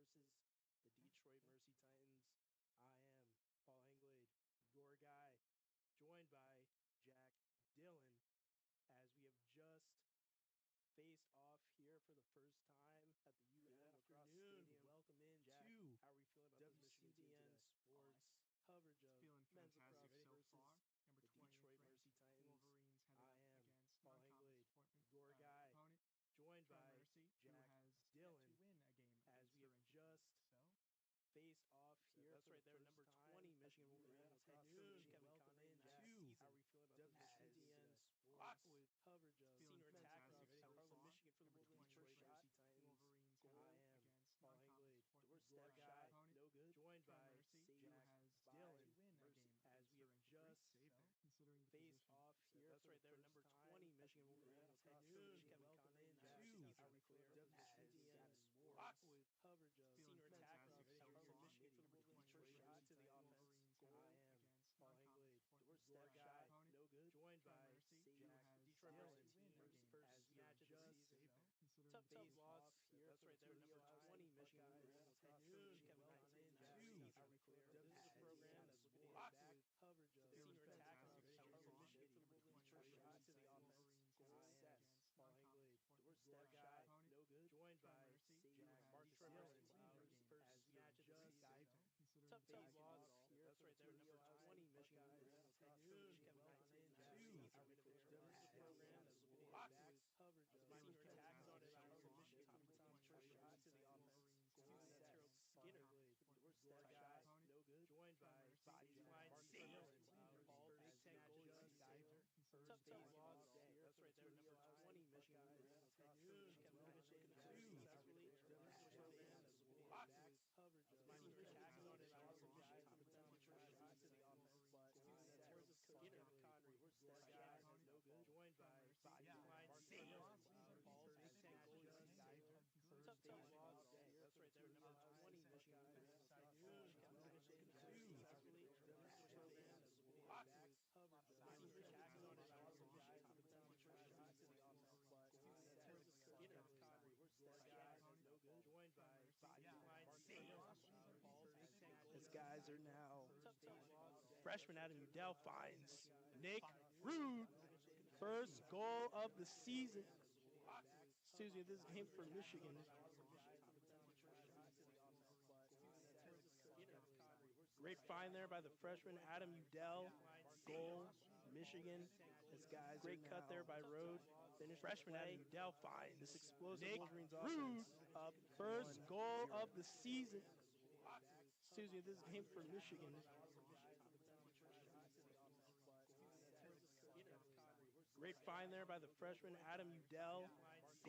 versus the Detroit Mercy Titans. I am Paul Anglade, your guy, joined by Jack Dillon, as we have just faced off here for the first time at the U-M Lacrosse Stadium. Welcome in, Jack. How are we feeling about this Michigan team today? Sports coverage of men's lacrosse versus the Detroit Mercy Titans. I am Paul Anglade, your guy, joined by Jack Dillon, as we have just faced off here. That's right there, number 20, Michigan Wolverines head coach Kevin Conley. Jack, how are we feeling about this Michigan team today? Sports coverage of senior attacker out of Harlem, Michigan for the Wolverines first Mercy Titans. I am Paul Anglade, your guy, no good, joined by Jack Dillon, as we have just faced off here. That's right there, number 20, Michigan Wolverines head coach Kevin Conley. Jack, how are we feeling about this Michigan team today? Sports coverage of senior attacker out of Harlem, Michigan for the Wolverines first shot to the offense. I am Paul Anglade, your guy, no good, joined by Jack Detroit Mercy team, as we have just faced off here. That's right there, number 20, Michigan Wolverines head coach Kevin Conley. Jack, how are we feeling? This is a program that's looking to get back coverage of senior attacker out of Harlem, Michigan for the Wolverines first shot to the offense. I am Paul Anglade, your guy, no good, joined by Jack Detroit Mercy team, as we have just faced off here. That's right there, number 20, Michigan Wolverines head coach Kevin Conley. Jack, how are we feeling? This is a program that's looking to get back coverage of senior attacker out of Harlem, Michigan for the Wolverines first shot to the offense. Terrell Skinner, your guy, no good, joined by Baseline Salem, Paul Big Ten goalie Sailor. Faced off here. That's right there, number 20, Michigan Wolverines head coach Kevin Conley. Jack, successfully. This is a program that's looking to get back coverage of senior attacker out of Harlem, Michigan for the Wolverines first shot to the offense. But Terrell Skinner, Connery, your guy, no good, joined by Baseline Salem, Paul Big Ten goalie Sailor. Faced off here. That's right there, number 20, Michigan Wolverines head coach Kevin Conley. Jack, successfully. This is a program that's looking to get back coverage of senior attacker out of Harlem, Michigan for the Wolverines first shot to the offense. But Terrell Skinner, Connery, your guy, no good, joined by Baseline Salem, Paul Big Ten goalie. These guys are now faced off. Freshman Adam Udell finds Nick Rude. First goal of the season. Excuse me, this game for Michigan. Great find there by the freshman Adam Udell. Goal, Michigan. This guy's great cut there by Rode. Finish freshman Adam Udell finds this explosive Nick Wolverines offense. Up first goal of the season. Excuse me, this game for Michigan. Great find there by the freshman Adam Udell.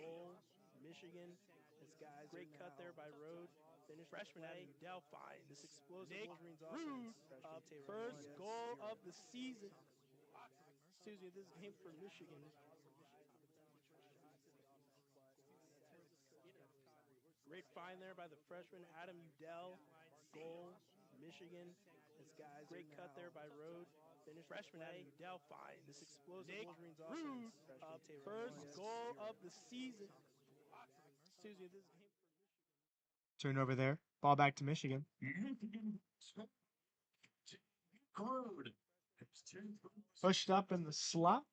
Goal, Michigan. This guy's great cut there by Rode. Finish freshman Adam Udell finds this explosive Nick Wolverines offense. Up first goal of the season. Excuse me, this game for Michigan. Great find there by the freshman Adam Udell. Goal, Michigan. This guy's great cut there by Rode. Finish freshman Adam Udell finds this explosive Nick Wolverines offense. Up first goal of the season. Excuse me, this game for Michigan. Turn over there. Ball back to Michigan. Pushed up in the slot.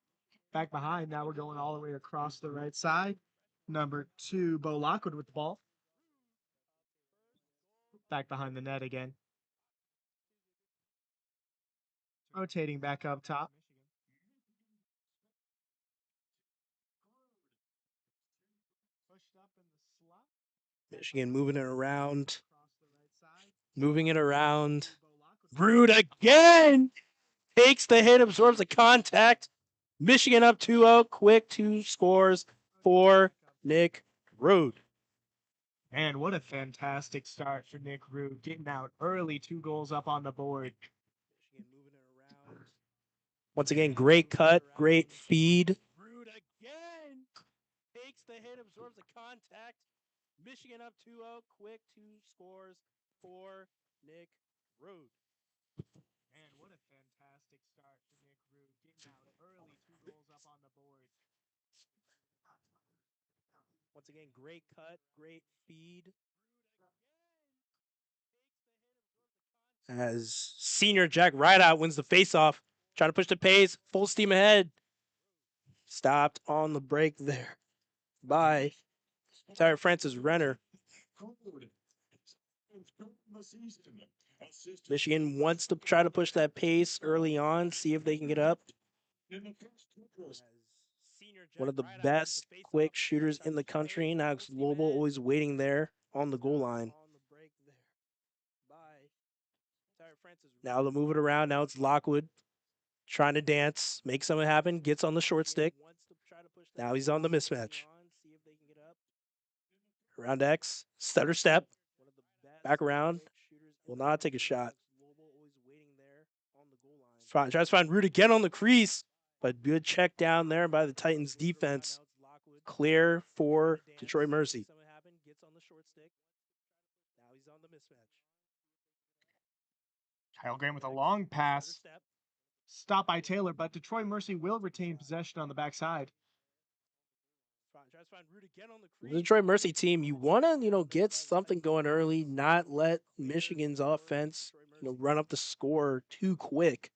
Back behind. Now we're going all the way across the right side. Number 2, Bo Lockwood with the ball. Back behind the net again. Rotating back up top. Pushed up in the slot. Michigan moving it around. Moving it around. Rude again. Takes the hit, absorbs the contact. Michigan up 2-0. Quick 2 scores for Nick Rude. And what a fantastic start for Nick Rude. Getting out early, 2 goals up on the board. Michigan moving it around. Once again, great cut, great feed. Rude again. Takes the hit, absorbs the contact. Michigan up 2-0. Quick 2 scores for Nick Rude. And what a fantastic start for Nick Rude. Getting out early, 2 goals up on the board. Once again, great cut, great feed. as senior Jack Rideout wins the faceoff. Trying to push the pace, full steam ahead. Stopped on the break there by Tyler Francis Renner. Michigan wants to try to push that pace early on, see if they can get up. One of the best quick shooters in the country. Now it's Global always waiting there on the goal line. Now they'll move it around. Now it's Lockwood trying to dance, make something happen, gets on the short stick. Now he's on the mismatch. Around X, stutter step, back around, will not take a shot. Tries to find Root again on the crease, but good check down there by the Titans defense. Clear for Detroit Mercy. Kyle Grant with a long pass. Stopped by Taylor, but Detroit Mercy will retain possession on the backside. The Detroit Mercy team, you want to, get something going early, not let Michigan's offense, run up the score too quick.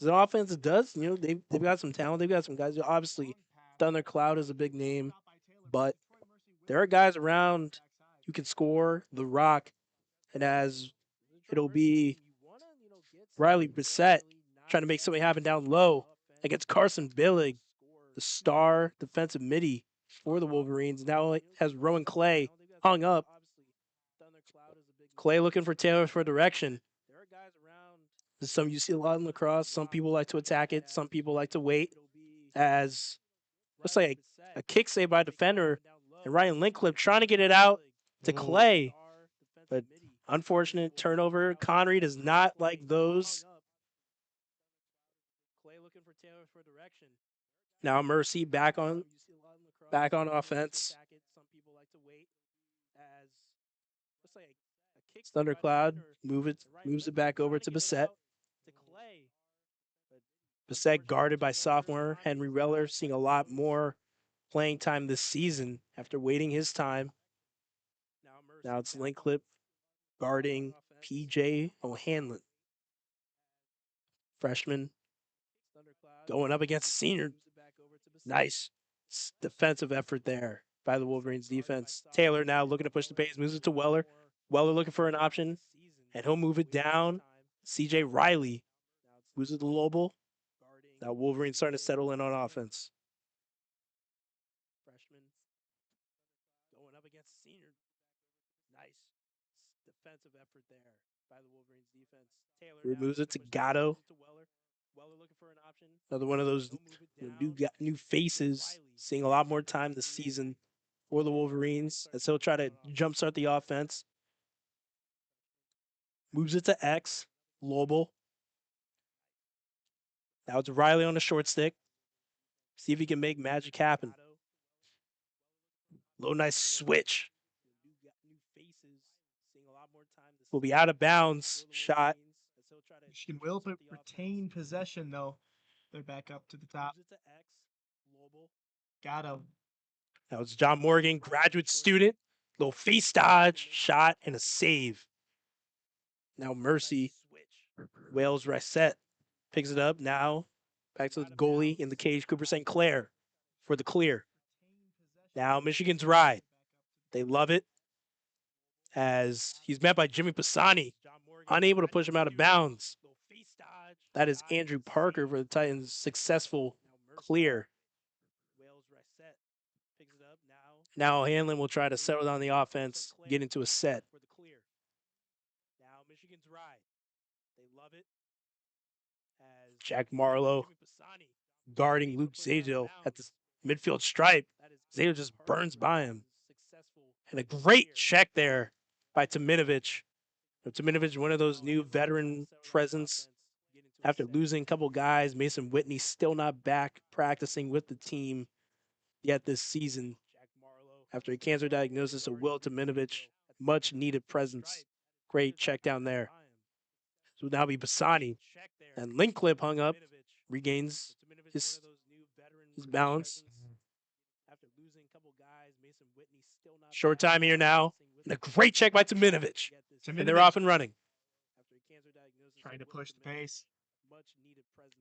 As an offense, it does, they've got some talent. They've got some guys. Obviously, Thunder Cloud is a big name, but there are guys around who can score the rock. And as it'll be Riley Brissett trying to make something happen down low against Carson Billig, the star defensive midi for the Wolverines. Now has Rowan Clay hung up. Clay looking for Taylor for direction. This is something you see a lot in lacrosse. Some people like to attack it. Some people like to wait. As looks like a kick save by a defender, and Ryan Linkcliffe trying to get it out to Clay, but unfortunate turnover. Connery does not like those. Now Mercy back on offense. Thundercloud moves it back over to Bissett. Bissett guarded by sophomore Henry Weller, seeing a lot more playing time this season after waiting his time. Now it's Linkcliffe guarding PJ O'Hanlon. Freshman going up against senior. Nice defensive effort there by the Wolverines defense. Taylor now looking to push the pace, moves it to Weller. Weller looking for an option, and he'll move it down. CJ Riley moves it to Lobel. Now Wolverines starting to settle in on offense. Freshman going up against senior. Nice defensive effort there by the Wolverines defense. Taylor moves it to Gatto. Weller looking for an option. Another one of those new faces, seeing a lot more time this season for the Wolverines, as he'll try to jumpstart the offense. Moves it to X, Lobel. Now it's Riley on the short stick. See if he can make magic happen. Low nice switch. Will be out of bounds. Shot. Michigan will retain possession, though. They're back up to the top. Got him. Now it's John Morgan, graduate student. Little face dodge, shot, and a save. Now Mercy. Wales Reset picks it up. Now back to the goalie in the cage, Cooper St. Clair for the clear. Now Michigan's ride. They love it as he's met by Jimmy Pisani, unable to push him out of bounds. That is Andrew Parker for the Titans' successful clear. Now Hanlon will try to settle down the offense, get into a set. Jack Marlowe guarding Luke Zado at the midfield stripe. Zado just burns by him. And a great check there by Tominovic. Tominovic, one of those new veteran presence. After losing a couple guys, Mason Whitney still not back practicing with the team yet this season. After a cancer diagnosis of Will Tominovic, much needed presence. Great check down there. So now be Bassani. And Linkcliffe hung up, regains his balance. Short time here now. And a great check by Tominovic. And they're off and running. trying to push the pace. Much needed presence.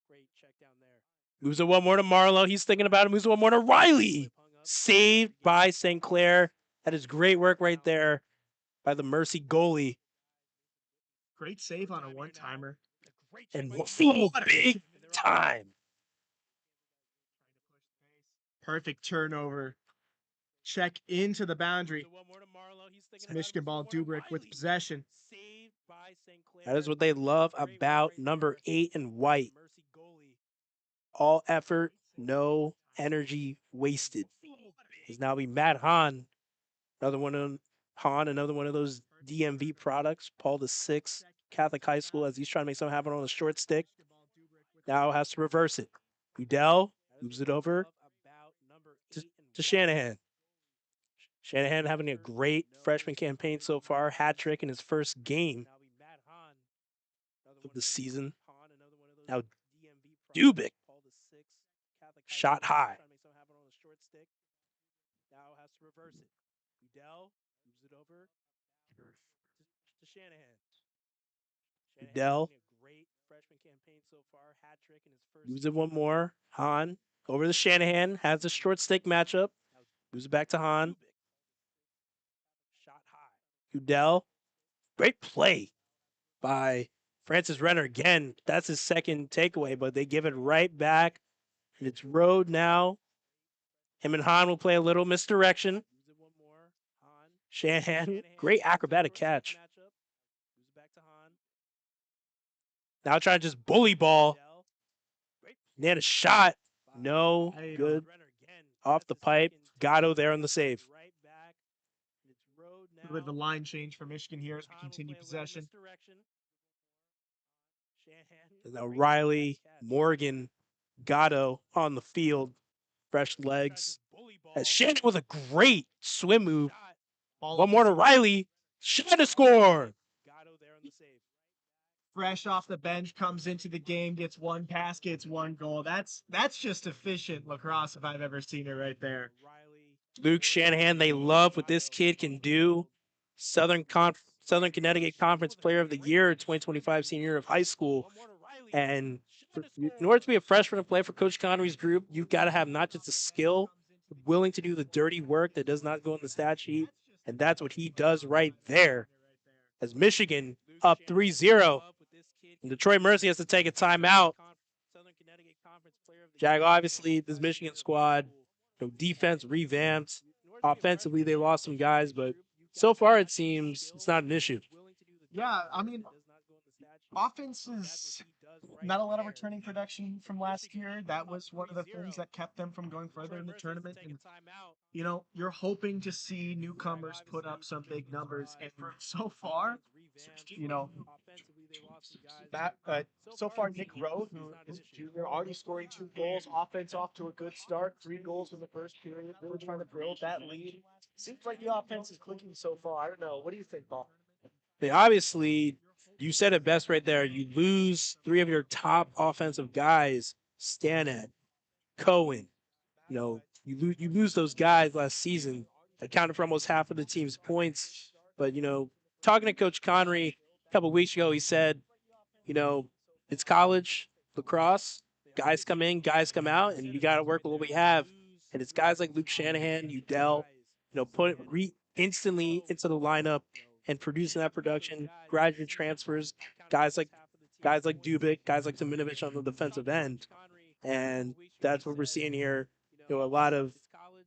Great check down there. Moves it one more to Marlowe. He's thinking about it. Moves it one more to Riley. Saved by St. Clair. That is great work right there by the Mercy goalie. Great save on a one-timer. And full big time. Perfect turnover. Check into the boundary. Michigan ball, Dubrick with possession. That is what they love about number 8 in white. All effort, no energy wasted. Is now be Matt Hahn, another one of another one of those DMV products. Paul VI Catholic High School, as he's trying to make something happen on a short stick. Now has to reverse it. Udell moves it over to Shanahan. Shanahan having a great freshman campaign so far. Hat trick in his first game of the season. Now Dubik. Shot high. Now has to reverse it. Udell moves it over to Shanahan. Udell A great freshman campaign so far. Hat trick in his first. moves it one more. Hahn over to Shanahan. Has a short stick matchup. Moves it back to Hahn. Shot high. Udell. Great play by Francis Renner again. That's his second takeaway, but they give it right back. And it's road now. Him and Hahn will play a little misdirection. Shanahan, great acrobatic catch. Now trying to just bully ball. Then a shot. No good. Off the pipe. Gatto there on the save. With the line change for Michigan here as we continue possession. Now Riley, Morgan, Gatto on the field. Fresh legs. As Shannon with a great swim move. One more to Riley. Shot to score. Fresh off the bench, comes into the game, gets one pass, gets one goal. That's just efficient lacrosse if I've ever seen it right there. Luke Shanahan, they love what this kid can do. Southern Connecticut Conference Player of the Year, 2025 senior year of high school. And in order to be a freshman and play for Coach Connery's group, you've got to have not just the skill, but willing to do the dirty work that does not go in the stat sheet. And that's what he does right there. As Michigan up 3-0. And Detroit Mercy has to take a timeout. Jag, obviously, this Michigan squad, defense revamped. Offensively, they lost some guys, but so far it seems it's not an issue. Yeah, I mean, offense is not a lot of returning production from last year. That was one of the things that kept them from going further in the tournament. And, you're hoping to see newcomers put up some big numbers. And so far, so far Nick Rowe, who is a junior, already scoring 2 goals. Offense off to a good start. 3 goals in the first period. Really trying to build that lead. Seems like the offense is clicking so far. I don't know. What do you think, Paul? Obviously, you said it best right there. You lose 3 of your top offensive guys, Stanek, Cohen. You lose those guys last season. Accounted for almost half of the team's points. But, talking to Coach Connery a couple weeks ago, he said, it's college lacrosse. Guys come in, guys come out, and you got to work with what we have. And it's guys like Luke Shanahan, Udell, put instantly into the lineup and producing that production. Graduate transfers, guys like Dubik, guys like Tominovich on the defensive end, and that's what we're seeing here. A lot of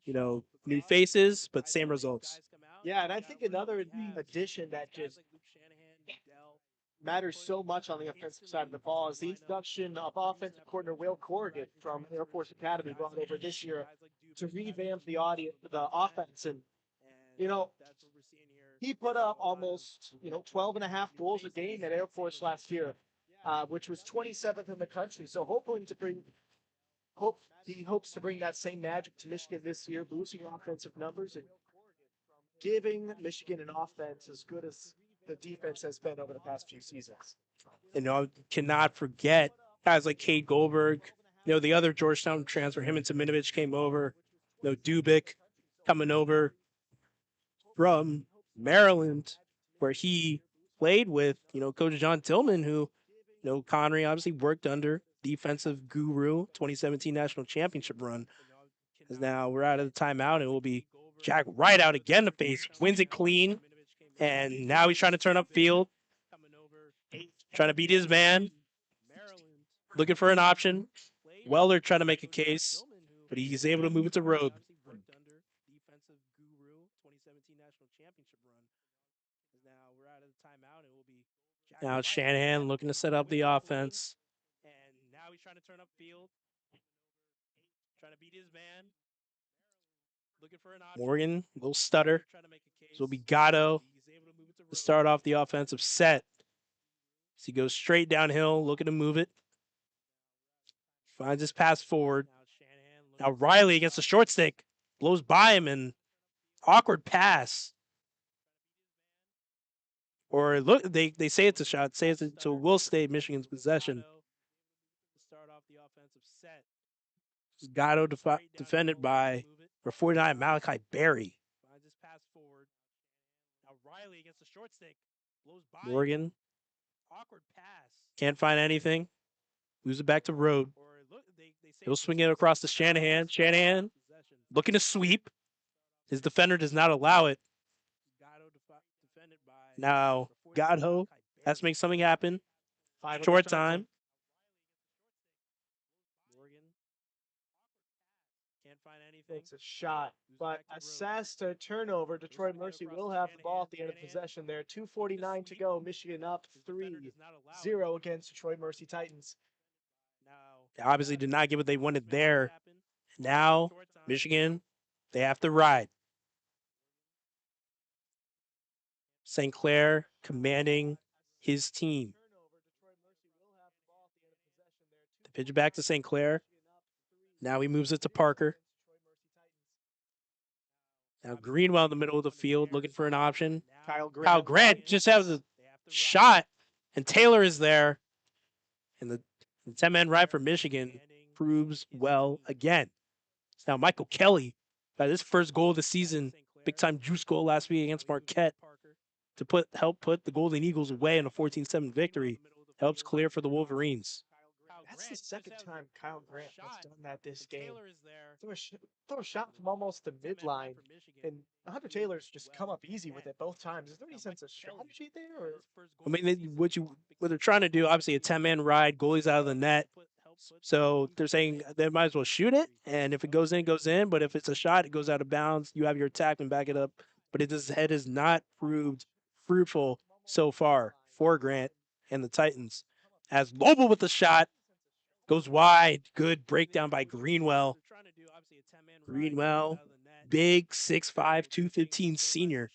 new faces, but same results. Yeah, and I think another addition that just matters so much on the offensive side of the ball is the introduction of offensive coordinator Will Corrigan from Air Force Academy, brought over this year to revamp the offense. And, he put up almost, 12 and a half goals a game at Air Force last year, which was 27th in the country. So he hopes to bring that same magic to Michigan this year, boosting offensive numbers and giving Michigan an offense as good as the defense has been over the past few seasons. Cannot forget guys like Cade Goldberg, the other Georgetown transfer, him and Tominovich came over, Dubik coming over from Maryland, where he played with, Coach John Tillman, who, Connery obviously worked under, defensive guru, 2017 national championship run. As now we're out of the timeout, and we'll be Jack right out again to face, wins it clean, and now he's trying to turn up field, trying to beat his man, looking for an option. Weller trying to make a case, but he's able to move it to road. Now Shanahan looking to set up the offense. And now he's trying to turn up field, trying to beat his man. Looking for an option. Morgan, a little stutter. So it'll be Gatto to start off the offensive set. So he goes straight downhill, looking to move it. Finds his pass forward. Now Riley against the short stick. Blows by him and awkward pass. Or look, they say it's a shot. Say it's to Will State, Michigan's possession. Start off the offensive set. Gatto defended by for 49 Malachi Berry. Finds his pass forward. Now Riley against the short stick. Blows by Morgan. Awkward pass. Can't find anything. Moves it back to road. He'll swing it across to Shanahan. Shanahan looking to sweep. His defender does not allow it. Now Gatto has to make something happen. Short time. Can't find anything. It's a shot, but assessed a turnover. Detroit Mercy will have the ball at the end of the possession there. 2:49 to go. Michigan up 3-0 against Detroit Mercy Titans. They obviously did not get what they wanted there. Now, Michigan, they have to ride. St. Clair commanding his team. The pitch back to St. Clair. Now he moves it to Parker. Now Greenwell in the middle of the field looking for an option. Kyle Grant just has a shot, and Taylor is there. And the 10-man ride for Michigan proves well again. It's now Michael Kelly got his first goal of the season, big-time juice goal last week against Marquette to help put the Golden Eagles away in a 14-7 victory. Helps clear for the Wolverines. That's the second time Kyle Grant has done that this game. Throw a shot from almost the midline, and Hunter Taylor's just come up easy with it both times. Is there any sense of strategy there? Or? I mean, what they're trying to do, obviously, a 10-man ride, goalie's out of the net. So they're saying they might as well shoot it, and if it goes in, it goes in. But if it's a shot, it goes out of bounds. You have your attackman back it up. But his head has not proved fruitful so far for Grant and the Titans. As Lobel with the shot. Goes wide. Good breakdown by Greenwell. Greenwell, big 6'5", 215 senior.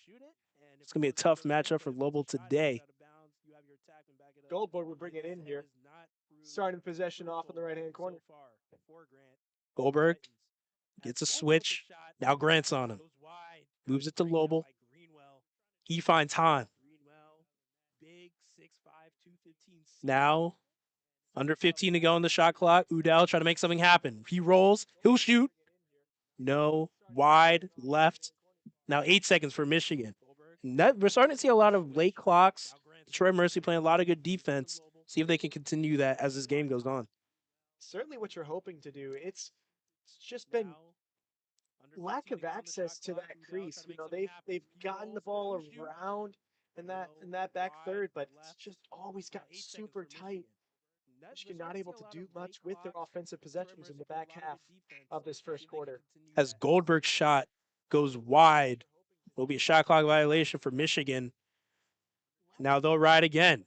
It's going to be a tough matchup for Lobel today. Goldberg would bring it in here. Starting possession off in the right-hand corner. Goldberg gets a switch. Now Grant's on him. Moves it to Lobel. He finds Hahn. Now, under 15 to go in the shot clock. Udell trying to make something happen. He rolls. He'll shoot. No. Wide. Left. Now 8 seconds for Michigan. We're starting to see a lot of late clocks. Detroit Mercy playing a lot of good defense. See if they can continue that as this game goes on. Certainly what you're hoping to do. It's just been lack of access to that crease. You know, they've gotten the ball around in that back third, but it's just always got super tight. Michigan not able to do much with their offensive possessions in the back half of this first quarter. As Goldberg's shot goes wide, will be a shot clock violation for Michigan. Now they'll ride again.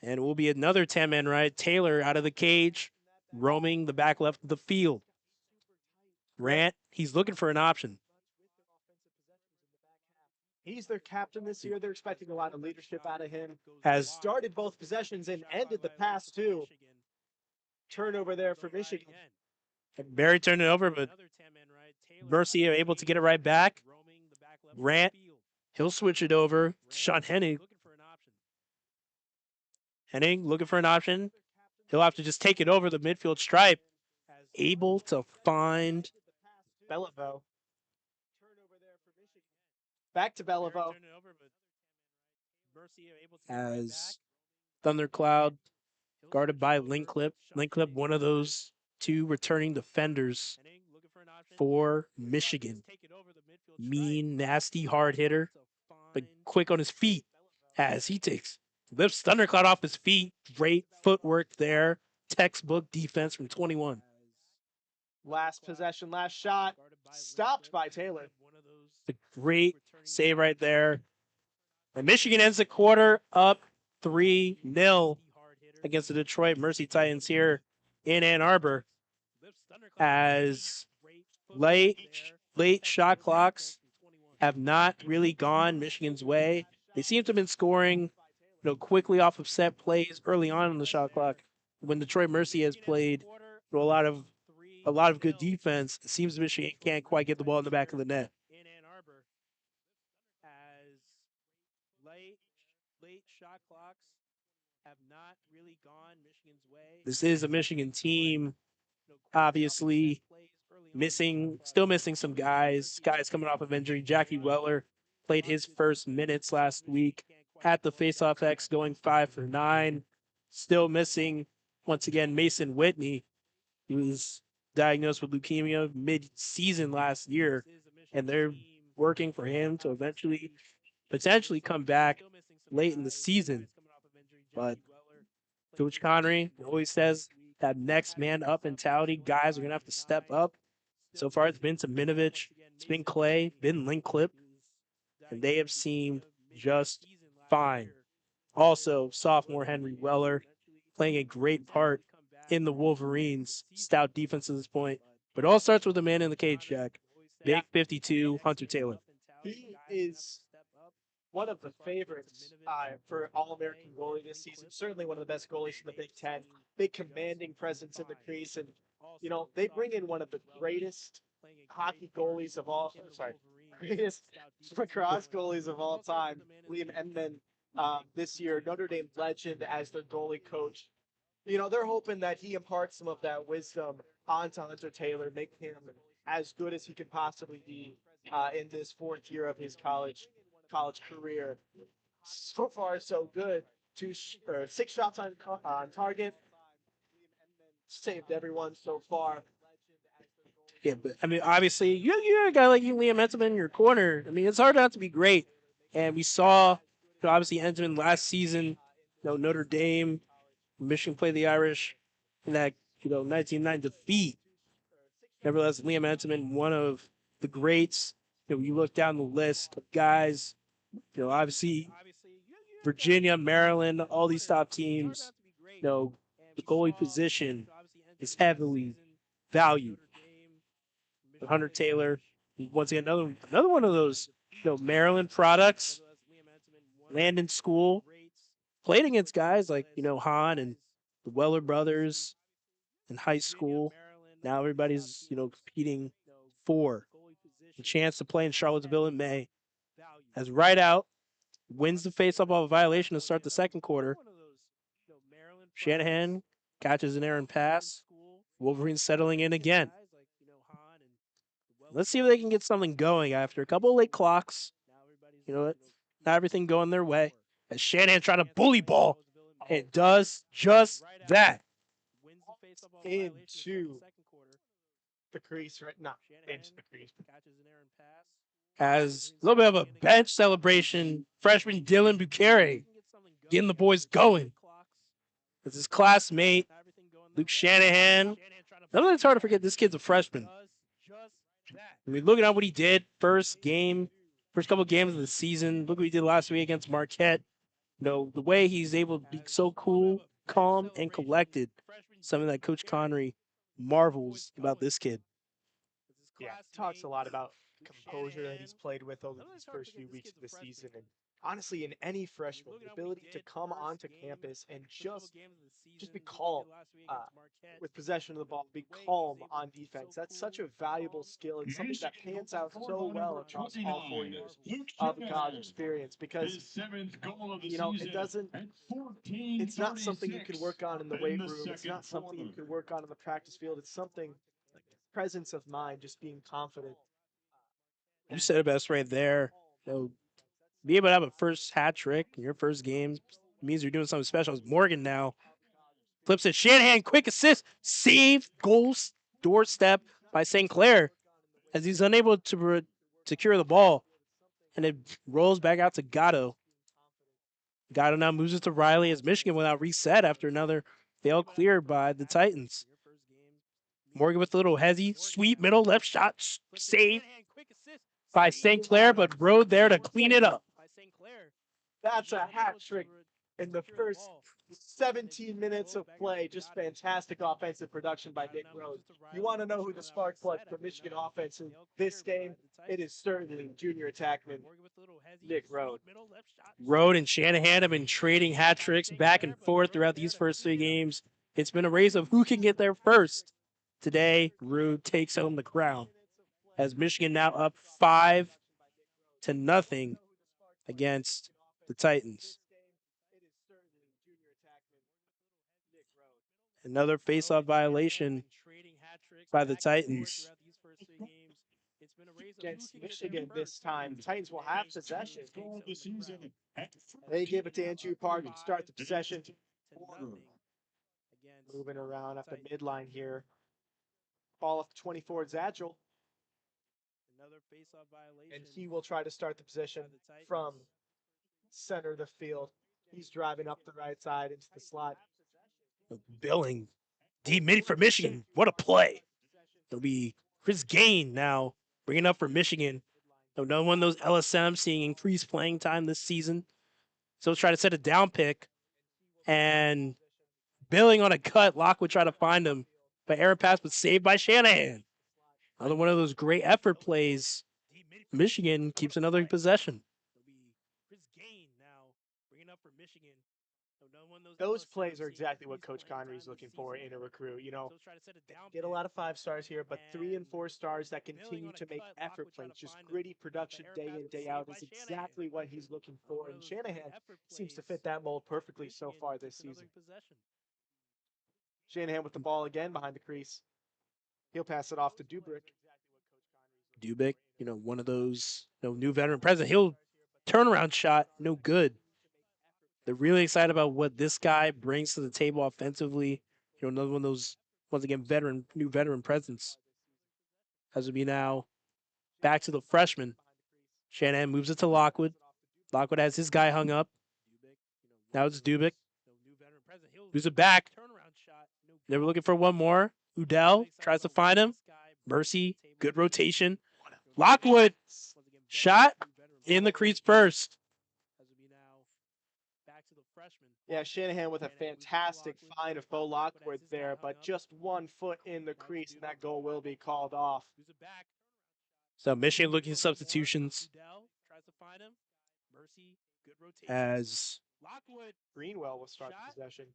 And it will be another 10-man ride. Taylor out of the cage, roaming the back left of the field. Grant, he's looking for an option. He's their captain this year. They're expecting a lot of leadership out of him. Has started both possessions and ended the pass too. Turnover there for Michigan. Barry turned it over, but Mercy are able to get it right back. Grant, he'll switch it over. Sean Henning. Henning looking for an option. He'll have to just take it over the midfield stripe. Able to find Belleville. Back to Belleville. as Thundercloud guarded by Linklip. Linklip, one of those two returning defenders for Michigan. Mean, nasty, hard hitter, but quick on his feet as he lifts Thundercloud off his feet. Great footwork there. Textbook defense from 21. Last possession, last shot, stopped by Taylor. A great save right there. And Michigan ends the quarter up 3-0 against the Detroit Mercy Titans here in Ann Arbor as late shot clocks have not really gone Michigan's way. They seem to have been scoring, quickly off of set plays early on in the shot clock. When Detroit Mercy has played a lot of good defense, it seems Michigan can't quite get the ball in the back of the net. This is a Michigan team, obviously still missing some guys. Guys coming off of injury. Jackie Weller played his first minutes last week at the faceoff X, going 5 for 9. Still missing, once again, Mason Whitney. He was diagnosed with leukemia mid-season last year, and they're working for him to eventually, potentially come back late in the season. But Coach Connery always says that next man up mentality, guys are going to have to step up. So far, it's been Minovich, it's been Clay, been Linklip, and they have seemed just fine. Also, sophomore Henry Weller playing a great part in the Wolverines' stout defense at this point. But it all starts with the man in the cage, Jack. Big 52, Hunter Taylor. He is one of the favorites for All-American goalie this season. Certainly one of the best goalies in the Big Ten. Big commanding presence in the crease. And, they bring in one of the greatest hockey goalies of all, sorry, greatest lacrosse goalies of all time, Liam Edmond, this year, Notre Dame legend, as their goalie coach. They're hoping that he imparts some of that wisdom onto Hunter Taylor, make him as good as he could possibly be in this fourth year of his college career. So far, so good. 6 shots on target. Saved everyone so far. Yeah, but I mean, obviously, you're a guy like you, Liam Entenmann, in your corner. I mean, it's hard not to be great. And we saw, obviously, Entenmann last season, Notre Dame, Michigan played the Irish in that, 1909 defeat. Nevertheless, Liam Entenmann, one of the greats. You look down the list of guys, obviously, Virginia, Maryland, all these top teams, the goalie position is heavily valued. Hunter Taylor, once again, another one of those, Maryland products, land in school, played against guys like, Hahn and the Weller brothers in high school. Now everybody's, competing for the chance to play in Charlottesville in May. As right out, wins the faceoff off a violation to start the second quarter. Shanahan catches an errant pass. Wolverines settling in again. Let's see if they can get something going after a couple of late clocks. Not everything going their way. As Shanahan trying to bully ball, it does just that. Into the crease, right? Not into the crease. As a little bit of a bench celebration, freshman Dylan Bucheri getting the boys going. As his classmate, Luke Shanahan. It's hard to forget this kid's a freshman. I mean, looking at what he did first couple games of the season. Look what he did last week against Marquette. The way he's able to be so cool, calm, and collected. Something that Coach Connery marvels about this kid. Yeah, talks a lot about composure that he's played with over these first few weeks of the season. And honestly, in any freshman, the ability to come onto campus and just be calm with possession of the ball, be calm on defense. That's such a valuable skill. It's something that pans out so well across all 4 years of the college experience because, it's not something you can work on in the weight room. It's not something you can work on in the practice field. It's something like presence of mind, just being confident. You said it best right there. be able to have a first hat trick in your first game means you're doing something special. It's Morgan now flips it. Shanahan, quick assist, save, goals, doorstep by St. Clair as he's unable to secure the ball, and it rolls back out to Gatto. Gatto now moves it to Riley as Michigan will now reset after another failed clear by the Titans. Morgan with a little hezzy, sweet middle left shot, save by St. Clair, but Rode there to clean it up. That's a hat trick in the first 17 minutes of play. Just fantastic offensive production by Nick Rode. You want to know who the spark plug for Michigan offense in this game? It is certainly junior attackman Nick Rode. Rode and Shanahan have been trading hat tricks back and forth throughout these first three games. It's been a race of who can get there first. Today, Rode takes home the crown as Michigan now up 5-0 against the Titans. Another face-off violation by the Titans. Against Michigan this time, the Titans will have possession. They give it to Andrew Park to start the possession. Moving around at the midline here. Ball off the 24, Zagel. And he will try to start the possession from center of the field. He's driving up the right side into the slot. Billing. Deep mid for Michigan. What a play. It'll be Chris Gain now bringing up for Michigan. Another one of those LSM seeing increased playing time this season. So let's try to set a down pick. And Billing on a cut. Locke would try to find him. But error pass was saved by Shanahan. Another one of those great effort plays. Michigan keeps another possession. Those plays are exactly what Coach Connery is looking for in a recruit. You know, get a lot of 5 stars here, but 3 and 4 stars that continue to make effort plays, just gritty production day in, day out is exactly what he's looking for. And Shanahan seems to fit that mold perfectly so far this season. Shanahan with the ball again behind the crease. He'll pass it off to Dubrick. Dubick, one of those new veteran president. He'll turnaround shot, no good. They're really excited about what this guy brings to the table offensively. Another one of those, once again, new veteran presence. As will be now back to the freshman. Shanahan moves it to Lockwood. Lockwood has his guy hung up. Now it's Dubick. Moves it back. They were looking for one more. Udell tries to find him. Mercy, good rotation. Lockwood, shot in the crease first. Yeah, Shanahan with a fantastic find of Bo Lockwood there, but just 1 foot in the crease, and that goal will be called off. So Michigan looking at substitutions as Greenwell will start the possession.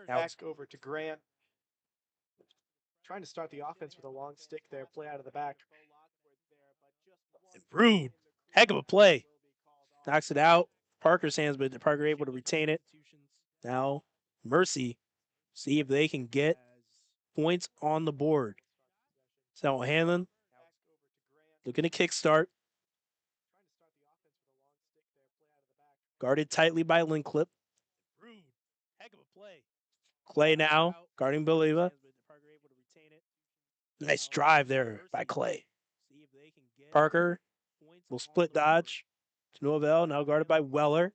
Back over to Grant. Trying to start the offense with a long stick there, play out of the back. Rude. Heck of a play. Knocks it out. Parker's hands, but Parker able to retain it. Now, Mercy. See if they can get points on the board. So Hanlon looking to kickstart. Guarded tightly by Linclip. Clay now guarding Believa. Nice drive there by Clay. Parker will split dodge to Novell, now guarded by Weller.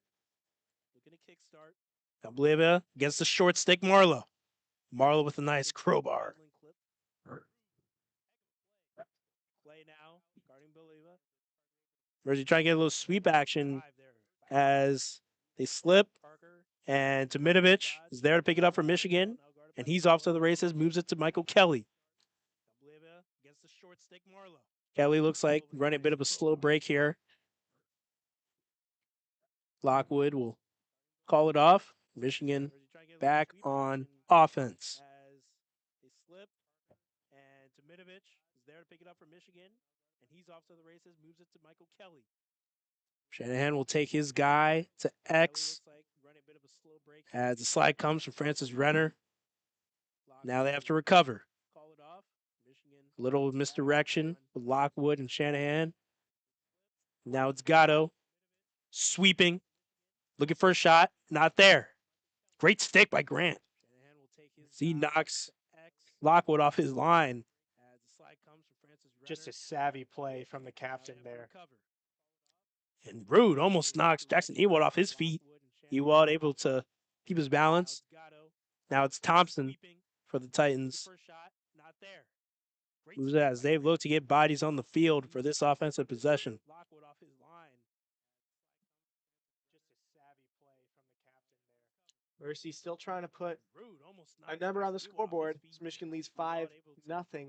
Now Believa against the short stick, Marlowe. Marlowe with a nice crowbar. Mercy trying to get a little sweep action as they slip. And Tomidovich is there to pick it up for Michigan. And he's off to the races, moves it to Michael Kelly. Kelly looks like running a bit of a slow break here. Lockwood will call it off. Michigan back on offense. Shanahan will take his guy to X as the slide comes from Francis Renner. Now they have to recover. A little misdirection with Lockwood and Shanahan. Now it's Gatto. Sweeping. Looking for a shot. Not there. Great stick by Grant. He knocks Lockwood off his line. Just a savvy play from the captain there. And Rude almost knocks Jackson Ewald off his feet. Ewald able to keep his balance. Now it's Thompson for the Titans. Who's as they look to get bodies on the field for this offensive possession. Mercy still trying to put a number on the scoreboard. Michigan leads 5-0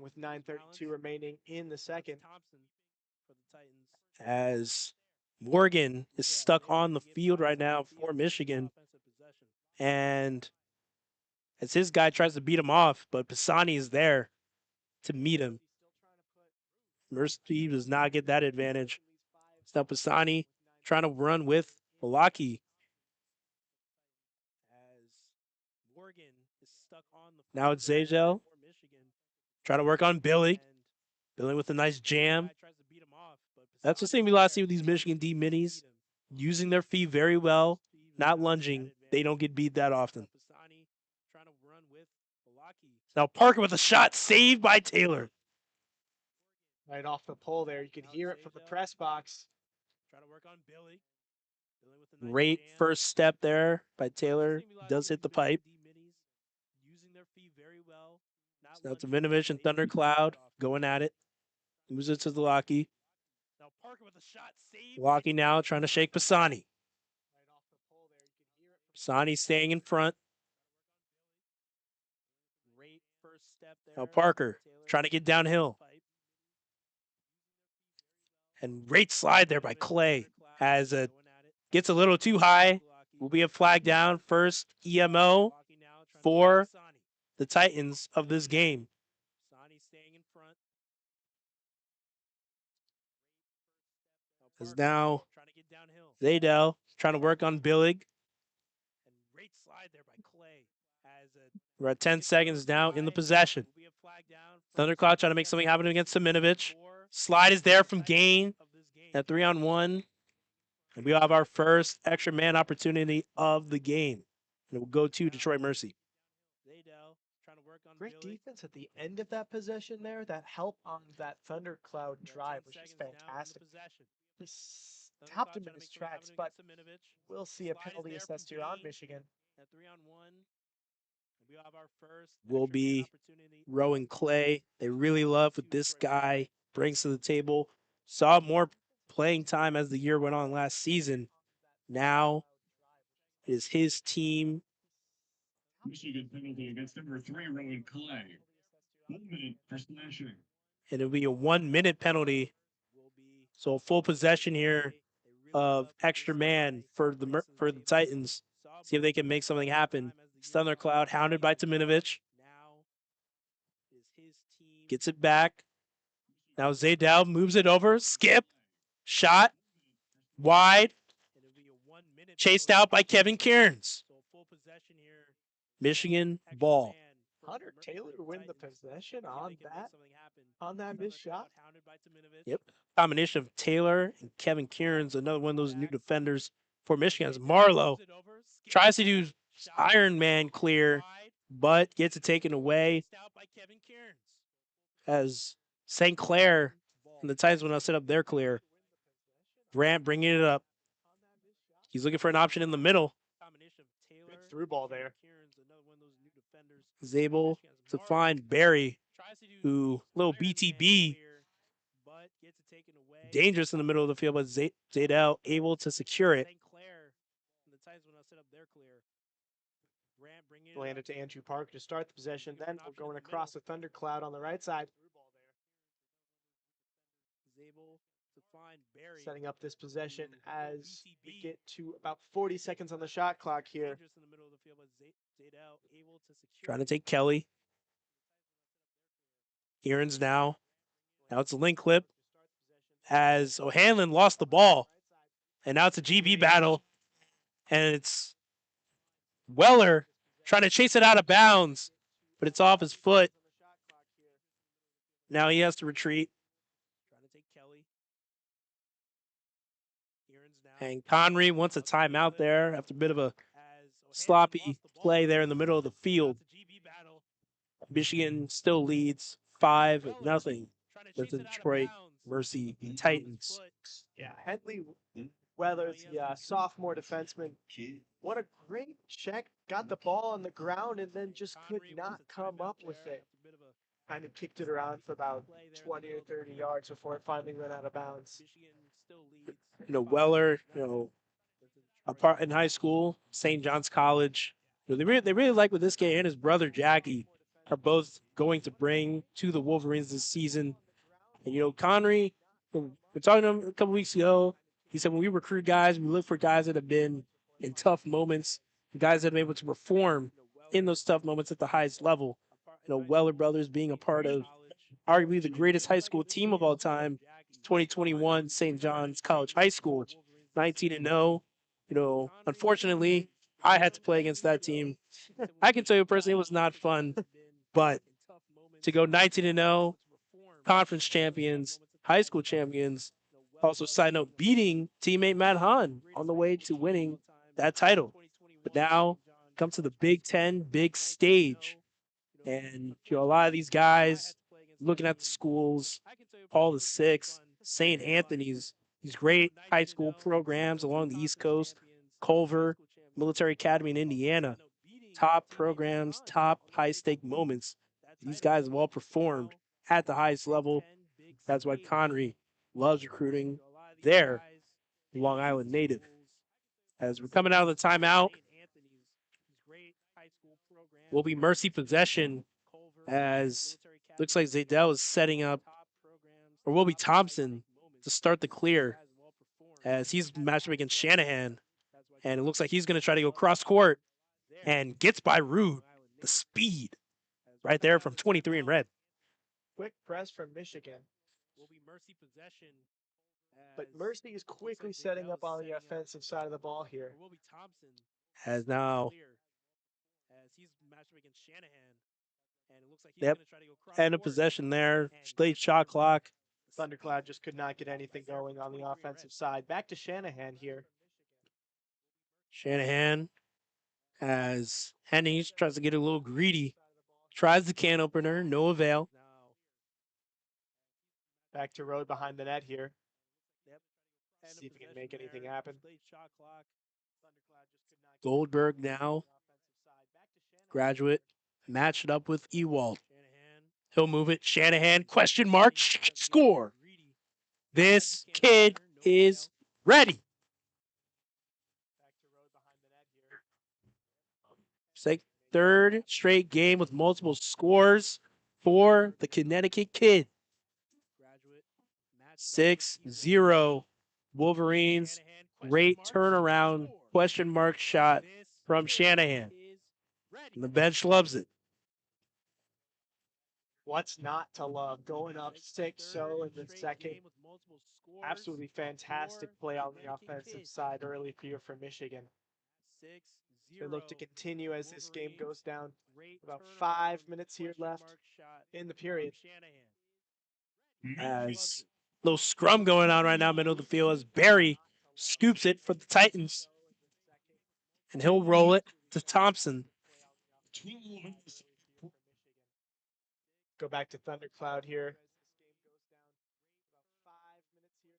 with 9:32 remaining in the second. As Morgan is stuck on the field right now for Michigan. And as his guy tries to beat him off, but Pisani is there to meet him. Mercy does not get that advantage. It's now Pisani trying to run with Malaki. Now it's Zagel. Trying to work on Billy. Billy with a nice jam. That's the thing we last see with these Michigan D minis. Using their feet very well, not lunging. They don't get beat that often. Now Parker with a shot saved by Taylor. Right off the pole there. You can hear it from the press box. Great first step there by Taylor. Does hit the pipe. So now Tavinovic and Thundercloud going at it. Moves it to the Locky. Locky now trying to shake Pisani. Pisani staying in front. Now Parker trying to get downhill. And great slide there by Clay as it gets a little too high. Will be a flag down. First EMO for the Titans of this game. As now Zadell trying to work on Billig. We're at 10 seconds now in the possession. Thundercloud trying to make something happen against Siminovich. Slide is there from Gain at 3-on-1. And we have our first extra man opportunity of the game. And it will go to Detroit Mercy. Great defense at the end of that possession there. That help on that Thundercloud drive was just fantastic. He stopped him in his tracks, but we'll see a penalty assessed here on Michigan. Will be Rowan Clay. They really love what this guy brings to the table. Saw more playing time as the year went on last season. Now it is his team. Michigan penalty against number 3, Rowan Clay. 1 minute for slashing. And it'll be a 1-minute penalty. So a full possession here of extra man for the Titans. See if they can make something happen. Thundercloud hounded by Taminovich. Gets it back. Now Zadell moves it over. Skip. Shot. Wide. Chased out by Kevin Cairns. Michigan ball. Hunter Taylor win the possession on that missed shot. Yep. Combination of Taylor and Kevin Cairns, another one of those new defenders for Michigan. As Marlowe tries to do Iron Man clear, but gets it taken away. As St. Clair and the Titans will now set up their clear. Grant bringing it up. He's looking for an option in the middle. Good through ball there. Is able to find Barry, who little BTB, dangerous in the middle of the field, but Zadell able to secure it. Landed to Andrew Park to start the possession. Then we're going across the Thundercloud on the right side. Setting up this possession as we get to about 40 seconds on the shot clock here. Trying to take Kelly. Cairns now. Now it's a link clip as O'Hanlon lost the ball. And now it's a GB battle. And it's Weller trying to chase it out of bounds, but it's off his foot. Now he has to retreat. And Conry wants a timeout there after a bit of a sloppy play there in the middle of the field. Michigan still leads 5-0 with the Detroit Mercy Titans. Yeah, Henley Weathers, the sophomore defenseman, what a great check. Got the ball on the ground and then just could not come up with it. Kind of kicked it around for about 20 or 30 yards before it finally went out of bounds. Weller, apart in high school, St. John's College. They really like what this kid and his brother Jackie are both going to bring to the Wolverines this season. And Connery, we're talking to him a couple weeks ago. He said when we recruit guys, we look for guys that have been in tough moments, guys that have been able to perform in those tough moments at the highest level. Weller brothers being a part of arguably the greatest high school team of all time, 2021 St. John's College High School, 19-0. Unfortunately, I had to play against that team. I can tell you personally, it was not fun, but to go 19-0, conference champions, high school champions, also side note, beating teammate Matt Hahn on the way to winning that title. But now come to the Big Ten big stage. And a lot of these guys looking at the schools, Paul the Sixth, St. Anthony's, these great high school programs along the East Coast, Culver, Military Academy in Indiana, top programs, top high stake moments. These guys have all performed at the highest level. That's why Connery loves recruiting their Long Island native. As we're coming out of the timeout, will be mercy possession as looks like Zaydell is setting up, or will be Thompson to start the clear as he's matched up against Shanahan. And it looks like he's going to try to go cross court and gets by Rude. The speed right there from 23 in red. Quick press from Michigan. But Mercy is quickly setting up on the offensive side of the ball here. As now, yep, end of possession there. Late shot clock. Thundercloud just could not get anything going on the offensive side. Back to Shanahan here. Shanahan as Henning tries to get a little greedy. Tries the can opener, no avail. Back to Road behind the net here. See if he can make anything happen. Goldberg now, graduate, matched up with Ewald. He'll move it. Shanahan, question mark, score. This kid is ready. It's like third straight game with multiple scores for the Connecticut kid. 6-0 Wolverines. Great turnaround, question mark shot from Shanahan. And the bench loves it. What's not to love? Going up 6-0 in the second. Absolutely fantastic play on the offensive side early here for Michigan. They look to continue as this game goes down. About 5 minutes here left in the period. As little scrum going on right now, middle of the field, as Barry scoops it for the Titans. And he'll roll it to Thompson. Go back to Thundercloud here.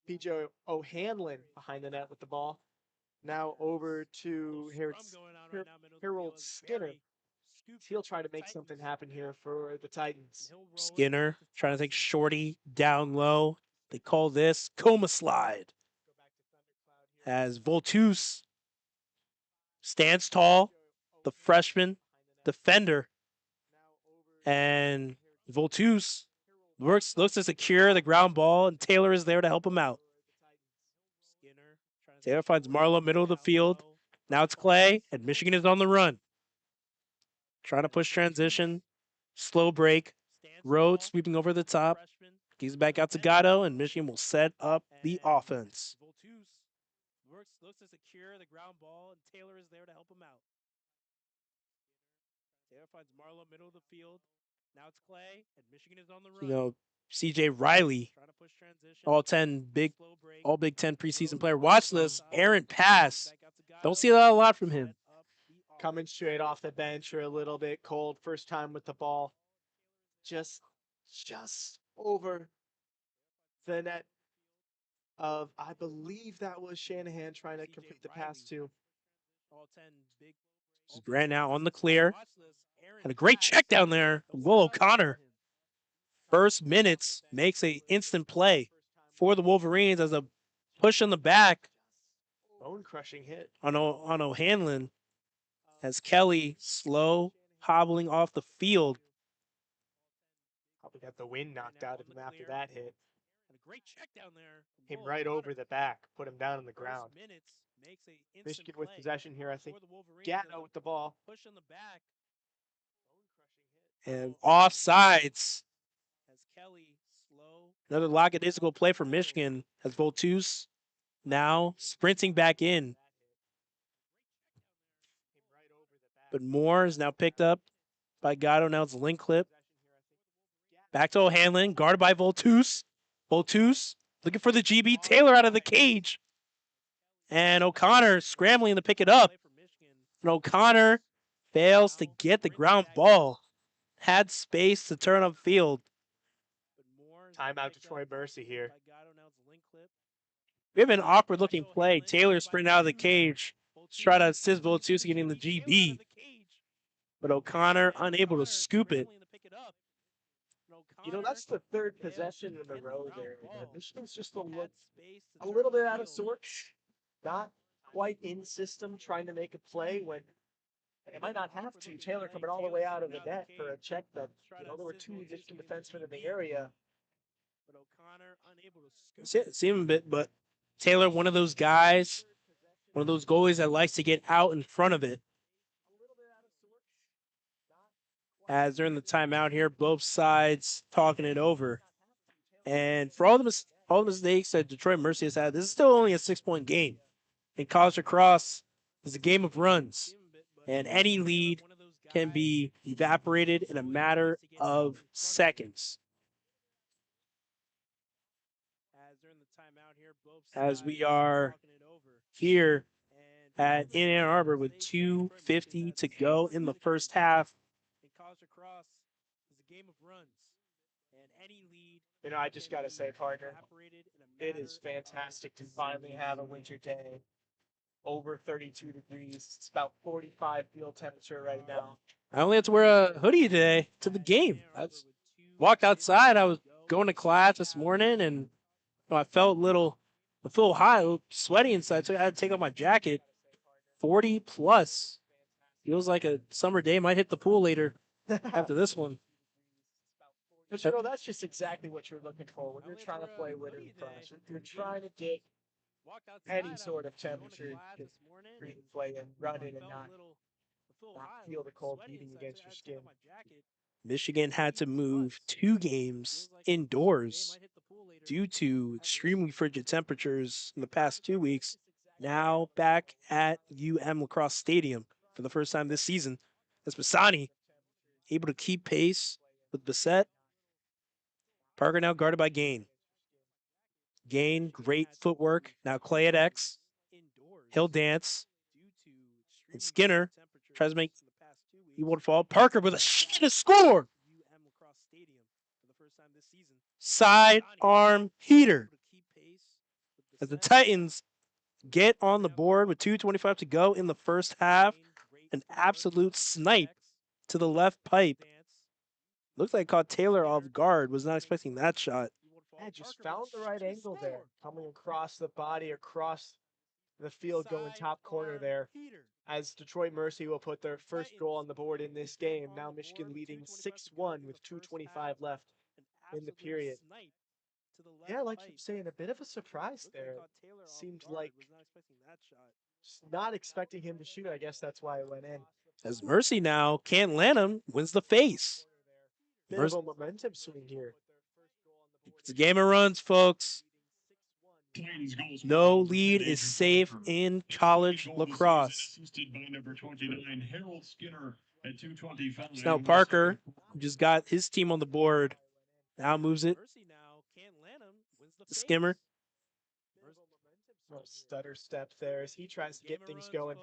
PJ O'Hanlon behind the net with the ball. Now over to Harold Skinner. He'll try to make something happen here for the Titans. Skinner trying to take Shorty down low. They call this coma slide. As Voltus stands tall, the freshman defender. And Voltus looks to secure the ground ball, and Taylor is there to help him out. Taylor finds Marlowe middle of the field. Now it's Clay, and Michigan is on the run. Trying to push transition. Slow break. Road sweeping over the top. Gives back out to Gatto, and Michigan will set up the offense. Looks to secure the ground ball, and Taylor is there to help him out. Taylor finds Marlowe middle of the field. You know, CJ Riley, all Big Ten preseason player. Watch this errant pass. Don't see that a lot from him. Coming straight off the bench or a little bit cold. First time with the ball. Just over the net of, I believe that was Shanahan trying to complete the pass to. Grant now on the clear. And a great check down there from Will O'Connor. First minutes makes an instant play for the Wolverines as a push on the back Bone crushing hit on O'Hanlon as Kelly slow hobbling off the field. Probably got the wind knocked out of him after that hit. Came right over the back, put him down on the ground. Michigan with possession here, I think. Gatto with the ball. And offsides. Another lackadaisical play for Michigan as Voltus now sprinting back in. But Moore is now picked up by Gatto. Now it's a link clip. Back to O'Hanlon, guarded by Voltus. Voltus looking for the GB. Taylor out of the cage. And O'Connor scrambling to pick it up. And O'Connor fails to get the ground ball. Had space to turn upfield. Timeout to Troy Mercy here. We have an awkward looking play. Taylor sprinting out of the cage. Try to assist Voltus getting the GB. But O'Connor unable to scoop it. You know, that's the third possession in a row there. Michigan's just a little bit out of sorts. Not quite in system, trying to make a play when they might not have to. Taylor coming all the way out of the net for a check that, you know, there were two Michigan defensemen in the area. See him a bit, but Taylor, one of those guys, one of those goalies that likes to get out in front of it. As they're in the timeout here, both sides talking it over. And for all the mistakes that Detroit Mercy has had, this is still only a 6-point game. In college lacrosse, it's a game of runs. And any lead can be evaporated in a matter of seconds. As we are here in Ann Arbor with 2:50 to go in the first half. You know, I just got to say, partner, it is fantastic to finally have a winter day. Over 32 degrees. It's about 45 field temperature right now. I only have to wear a hoodie today to the game. I walked outside. I was going to class this morning, and I felt a little hot, a little sweaty inside, so I had to take off my jacket. 40 plus. Feels like a summer day. Might hit the pool later after this one. But you know, that's just exactly what you're looking for when you're trying to play winter lacrosse. You're trying to get any sort of temperature to play and run in and not feel the cold beating against your skin. Michigan had to move 2 games indoors due to extremely frigid temperatures in the past 2 weeks. Now back at U-M Lacrosse Stadium for the first time this season. As Bassani able to keep pace with Bissett. Parker now guarded by Gain. Gain, great footwork. Now Clay at X. He'll dance. And Skinner tries to make Ewald fall. Parker with a shot to score. Side arm heater. As the Titans get on the board with 2:25 to go in the first half. An absolute snipe to the left pipe. Looks like caught Taylor off guard. Was not expecting that shot. Yeah, just found the right angle there. Coming across the body, across the field, going top corner there. As Detroit Mercy will put their first goal on the board in this game. Now Michigan leading 6-1 with 2:25 left in the period. Yeah, like you're saying, a bit of a surprise there. Seemed like just not expecting him to shoot. I guess that's why it went in. As Mercy now can't land him, wins the face. Bit of a momentum swing here. It's a game of runs, folks. No lead is safe in college lacrosse. So now Parker just got his team on the board. Now moves it. Skimmer. Little stutter step there as he tries to get things going.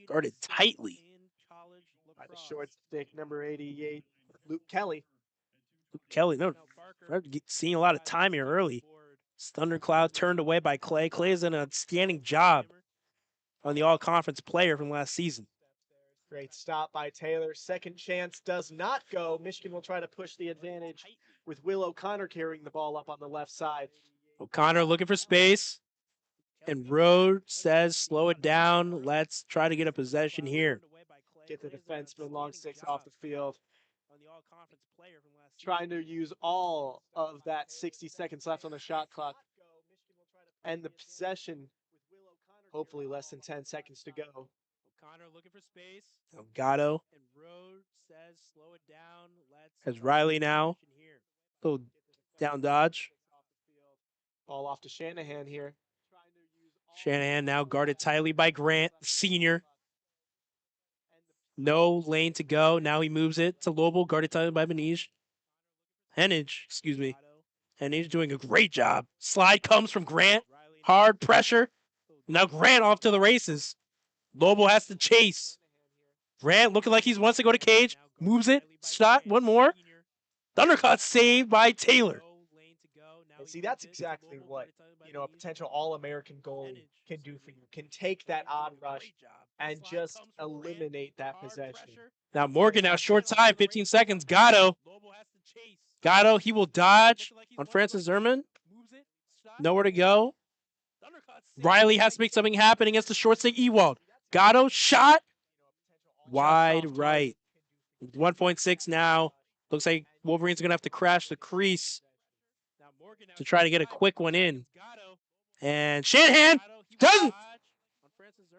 Guarded tightly. By the short stick, number 88, Luke Kelly. Kelly, no, seeing a lot of time here early. Thundercloud turned away by Clay. Clay has done an outstanding job on the all-conference player from last season. Great stop by Taylor. Second chance does not go. Michigan will try to push the advantage with Will O'Connor carrying the ball up on the left side. O'Connor looking for space. And Road says, slow it down. Let's try to get a possession here. Get the defenseman long six off the field. Trying to use all of that 60 seconds left on the shot clock. And the possession, hopefully less than 10 seconds to go. Elgato has Riley now. Little down dodge. Ball off to Shanahan here. Shanahan now guarded tightly by Grant, senior. No lane to go. Now he moves it to Lobel, guarded tightly by Benige. Excuse me. Henage doing a great job. Slide comes from Grant. Hard pressure. Now Grant off to the races. Lobel has to chase. Grant looking like he wants to go to cage. Moves it. Shot. One more. Thundercut saved by Taylor. And see, that's exactly what, a potential All-American goalie can do for you. Can take that odd rush and just eliminate that possession. Now Morgan, now short time, 15 seconds. Gatto, he will dodge on Francis Zerman. Nowhere to go. Riley has to make something happen against the short stick Ewald. Gatto, shot. Wide right. 1.6 now. Looks like Wolverines are going to have to crash the crease to try to get a quick one in. And Shanahan doesn't.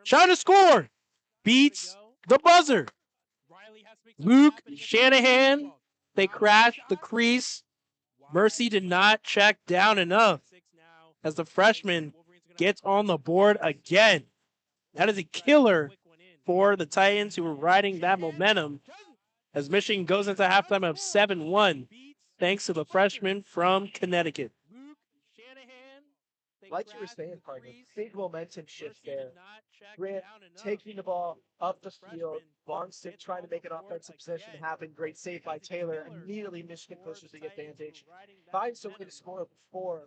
Shot to score. Beats the buzzer. Luke Shanahan, they crashed the crease. Mercy did not check down enough as the freshman gets on the board again. That is a killer for the Titans, who were riding that momentum as Michigan goes into halftime of 7-1, thanks to the freshman from Connecticut. Like you were saying, partner, big momentum shift there. Grant taking the ball up the field, long stick trying to make an offensive possession happen. Great save by Taylor. Immediately Michigan pushes the advantage. Finds a way to score before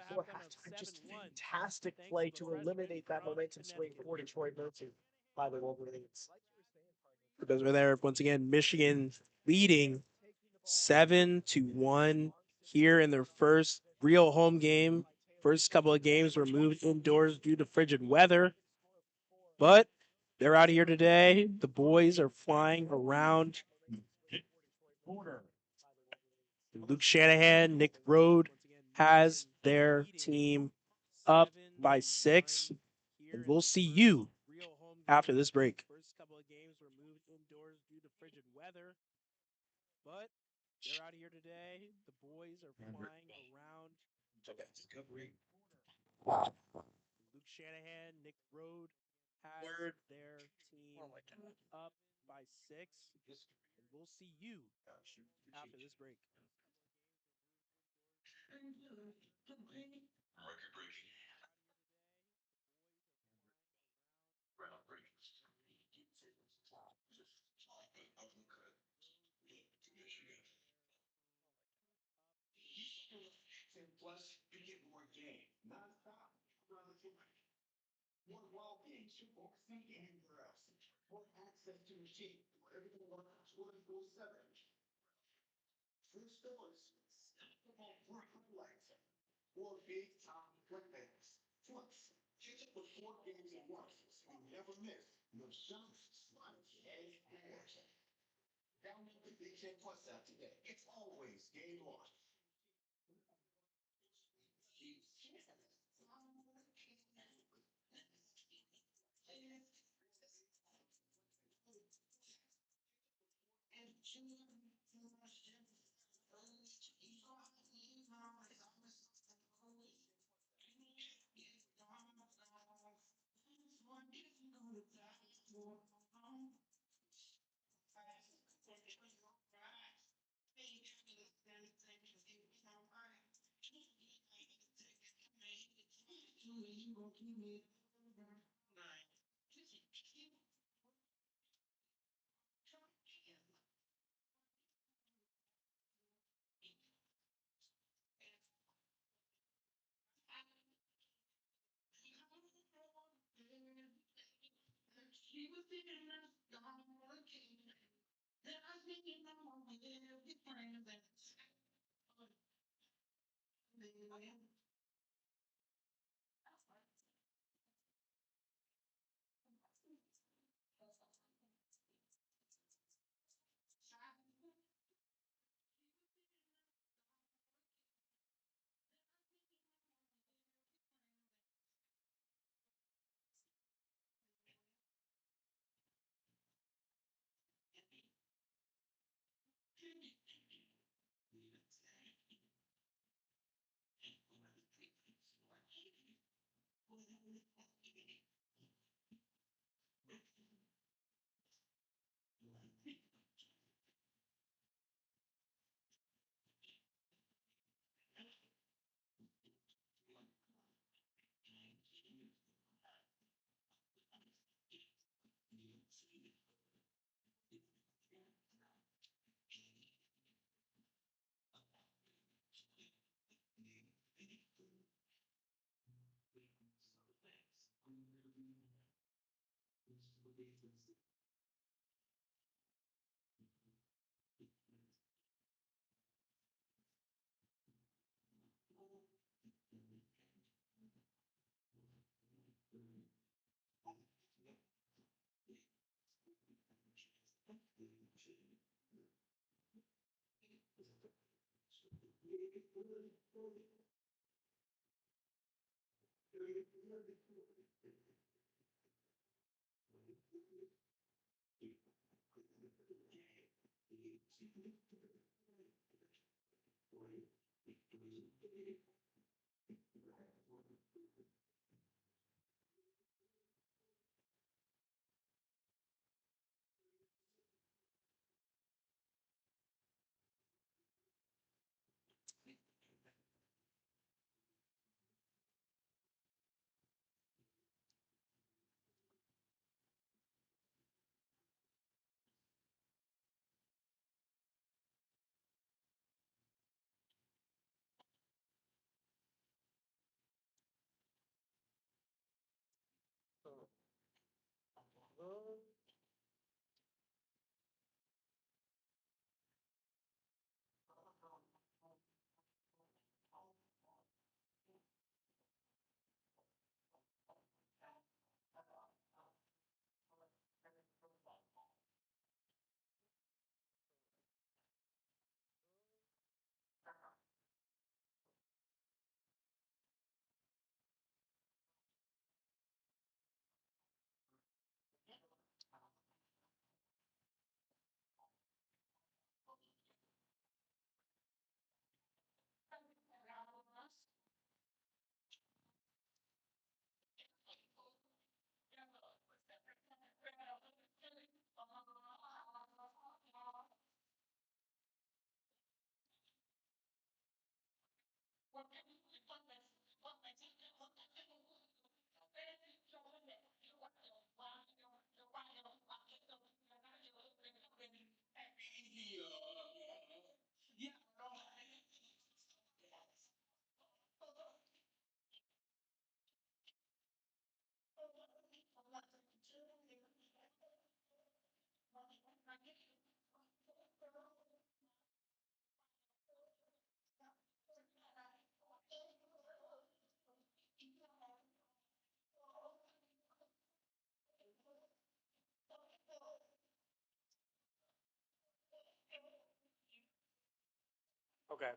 halftime. Just fantastic play to eliminate that momentum swing for Detroit Mercy by the Wolverines. Because we're there once again, Michigan leading 7-1 here in their first real home game. First couple of games were moved indoors due to frigid weather. But they're out of here today. The boys are flying around. Luke Shanahan, Nick Rode has their team up by 6. And we'll see you after this break. First couple of games were moved indoors due to frigid weather. But they're out of here today. The boys are flying around. Luke Shanahan, Nick Rode has their team up by 6. And we'll see you after this break. Okay.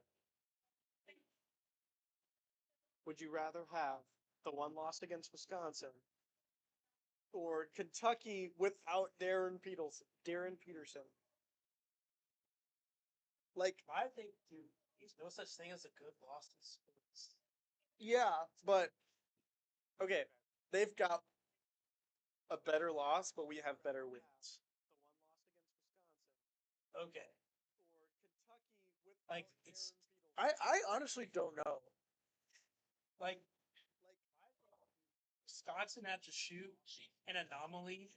Would you rather have the one loss against Wisconsin or Kentucky without Darren Peterson? Darren Peterson. Like, I think, dude, there's no such thing as a good loss in sports. yeah, but okay, they've got a better loss, but we have better wins. Okay. Or Kentucky Like, without it's, Darren Peterson. I honestly don't know. like, Wisconsin had to shoot an anomaly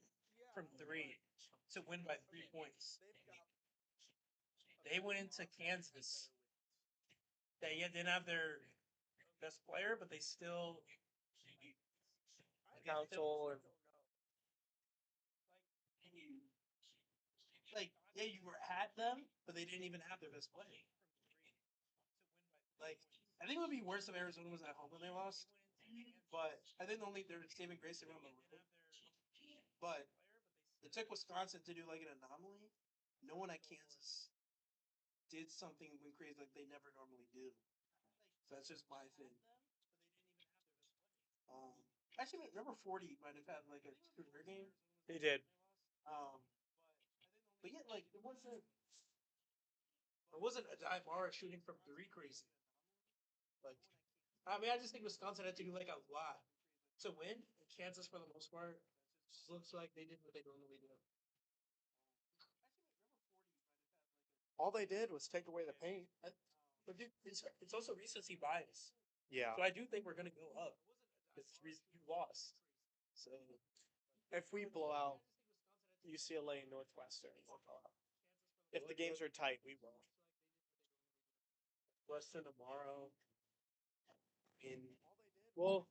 from 3 to win by 3 points. They went into Kansas. They didn't have their best player, but they still Council and yeah, you were at them, but they didn't even have their best player. Like, I think it would be worse if Arizona was at home when they lost. But I think only their saving grace they were on the road. But it took Wisconsin to do like an anomaly. No one at Kansas did something crazy like they never normally do. So that's just my thing. Um, Actually, remember 40 might have had like a career game. They did. Um, but yeah, like it wasn't a Mara shooting from 3 crazy. Like, I mean, I just think Wisconsin had to do like a lot to win. And Kansas, for the most part, just looks like they did what they normally do. All they did was take away the paint. But dude, it's also recency bias. Yeah. So I do think we're gonna go up because you lost. So If we blow out UCLA and Northwestern, we'll go up. If the games are tight, we will. Western tomorrow. In Well,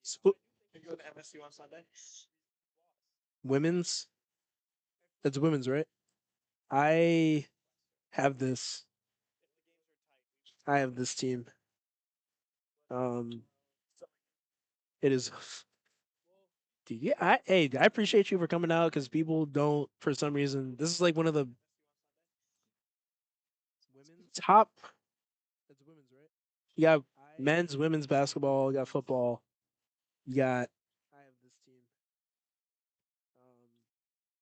Sp- you go to MSU on Sunday. women's. That's women's, right? I have this. I have this team. Um, it is. Dude, yeah, I appreciate you for coming out because people don't, for some reason. This is like one of the top. That's women's, right? You got men's, women's basketball. You got football. You got. I have this team.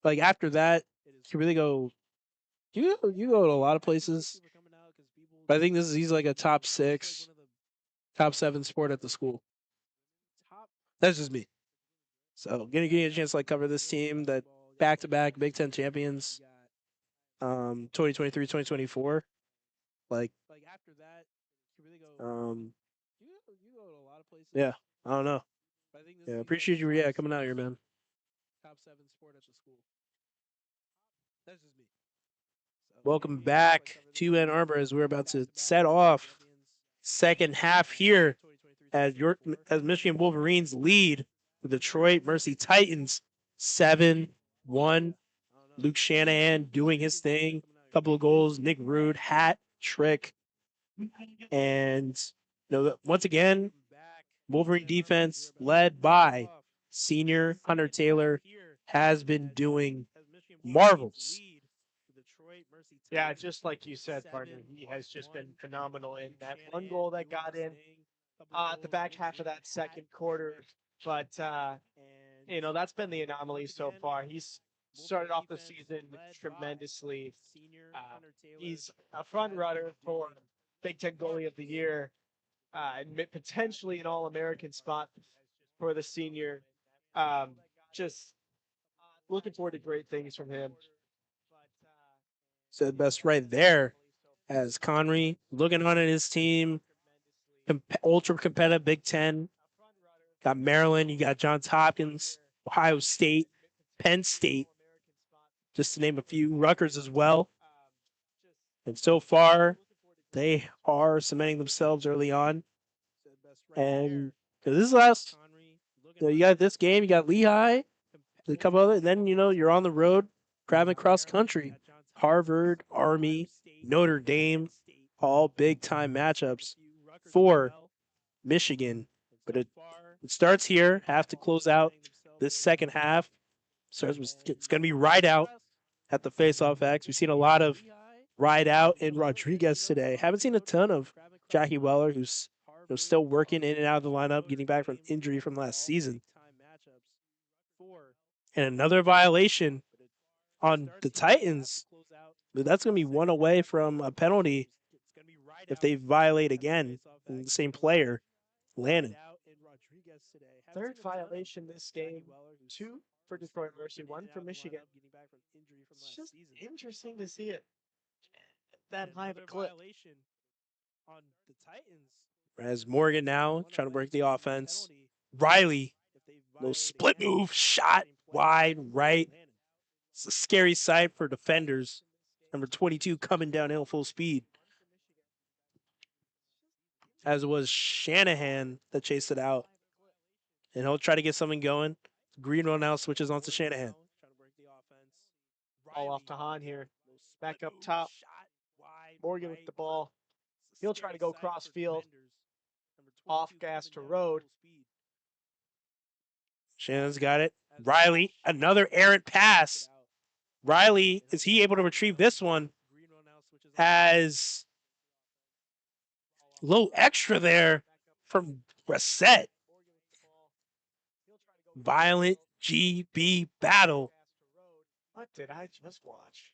Like after that, you really go. You go to a lot of places, but I think he's like a top 6, top 7 sport at the school. That's just me. So getting a chance to like cover this team that back to back Big Ten champions, 2023, 2024. Like um, yeah, I don't know. Yeah, appreciate you. Yeah, coming out here, man. Top 7 sport at the school. That's just me. Welcome back to Ann Arbor as we're about to set off second half here as Michigan Wolverines lead the Detroit Mercy Titans 7-1. Luke Shanahan doing his thing. Couple of goals. Nick Rude, hat trick. And once again, Wolverine defense led by senior Hunter Taylor has been doing marvels. Yeah, just like you said, partner, he has just been phenomenal in that one goal that got in at the back half of that second quarter. But that's been the anomaly so far. He's started off the season tremendously. He's a front runner for Big Ten Goalie of the Year, and potentially an All-American spot for the senior. Just looking forward to great things from him. Said best right there as Connery looking on at his team, ultra competitive Big Ten. Got Maryland, you got Johns Hopkins, Ohio State, Penn State, just to name a few, Rutgers as well. And so far, they are cementing themselves early on. And this is last, you got this game, you got Lehigh, a couple other, and then, you're on the road, grabbing cross country. Harvard, Army, Notre Dame, all big time matchups for Michigan. But it starts here, have to close out this second half. It's going to be right out at the face-off X. We've seen a lot of ride out in Rodriguez today. Haven't seen a ton of Jackie Weller, who's still working in and out of the lineup, getting back from injury from last season. And another violation on the Titans. That's going to be one away from a penalty if they violate again. And the same player, Lannon. Third violation this game, 2 for Detroit Mercy, 1 for Michigan. It's just interesting to see it that high of a clip. On the Titans. As Morgan now trying to break the offense. Riley, little split move, shot wide right. It's a scary sight for defenders. Number 22 coming downhill full speed. As it was Shanahan that chased it out. And he'll try to get something going. Greenwell now switches on to Shanahan. Ball off to Hahn here. Back up top. Morgan with the ball. He'll try to go cross field. Off gas to road. Shannon's got it. Riley, another errant pass. Riley, is he able to retrieve this one? Has a little extra there from Brissett. Violent GB battle. What did I just watch?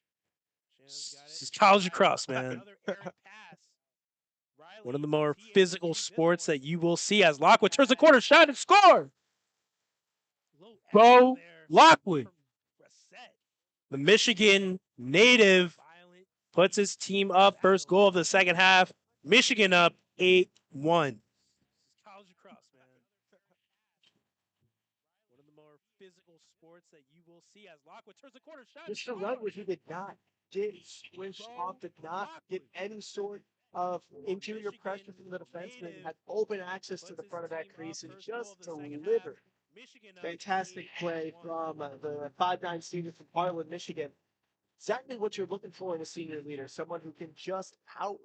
This is college lacrosse, man. One of the more physical sports that you will see as Lockwood turns the corner, shot and score. Bo Lockwood, the Michigan native, puts his team up. First goal of the second half. Michigan up 8-1. College lacrosse, man. One of the more physical sports that you will see as Lockwood turns the corner, shot. Just a run where he did not get switched off, did not get any sort of interior pressure from the defenseman, had open access to the front of that crease and just delivered. Fantastic play from the 5'9" senior from Harlan, Michigan. Exactly what you're looking for in a senior leader, someone who can just out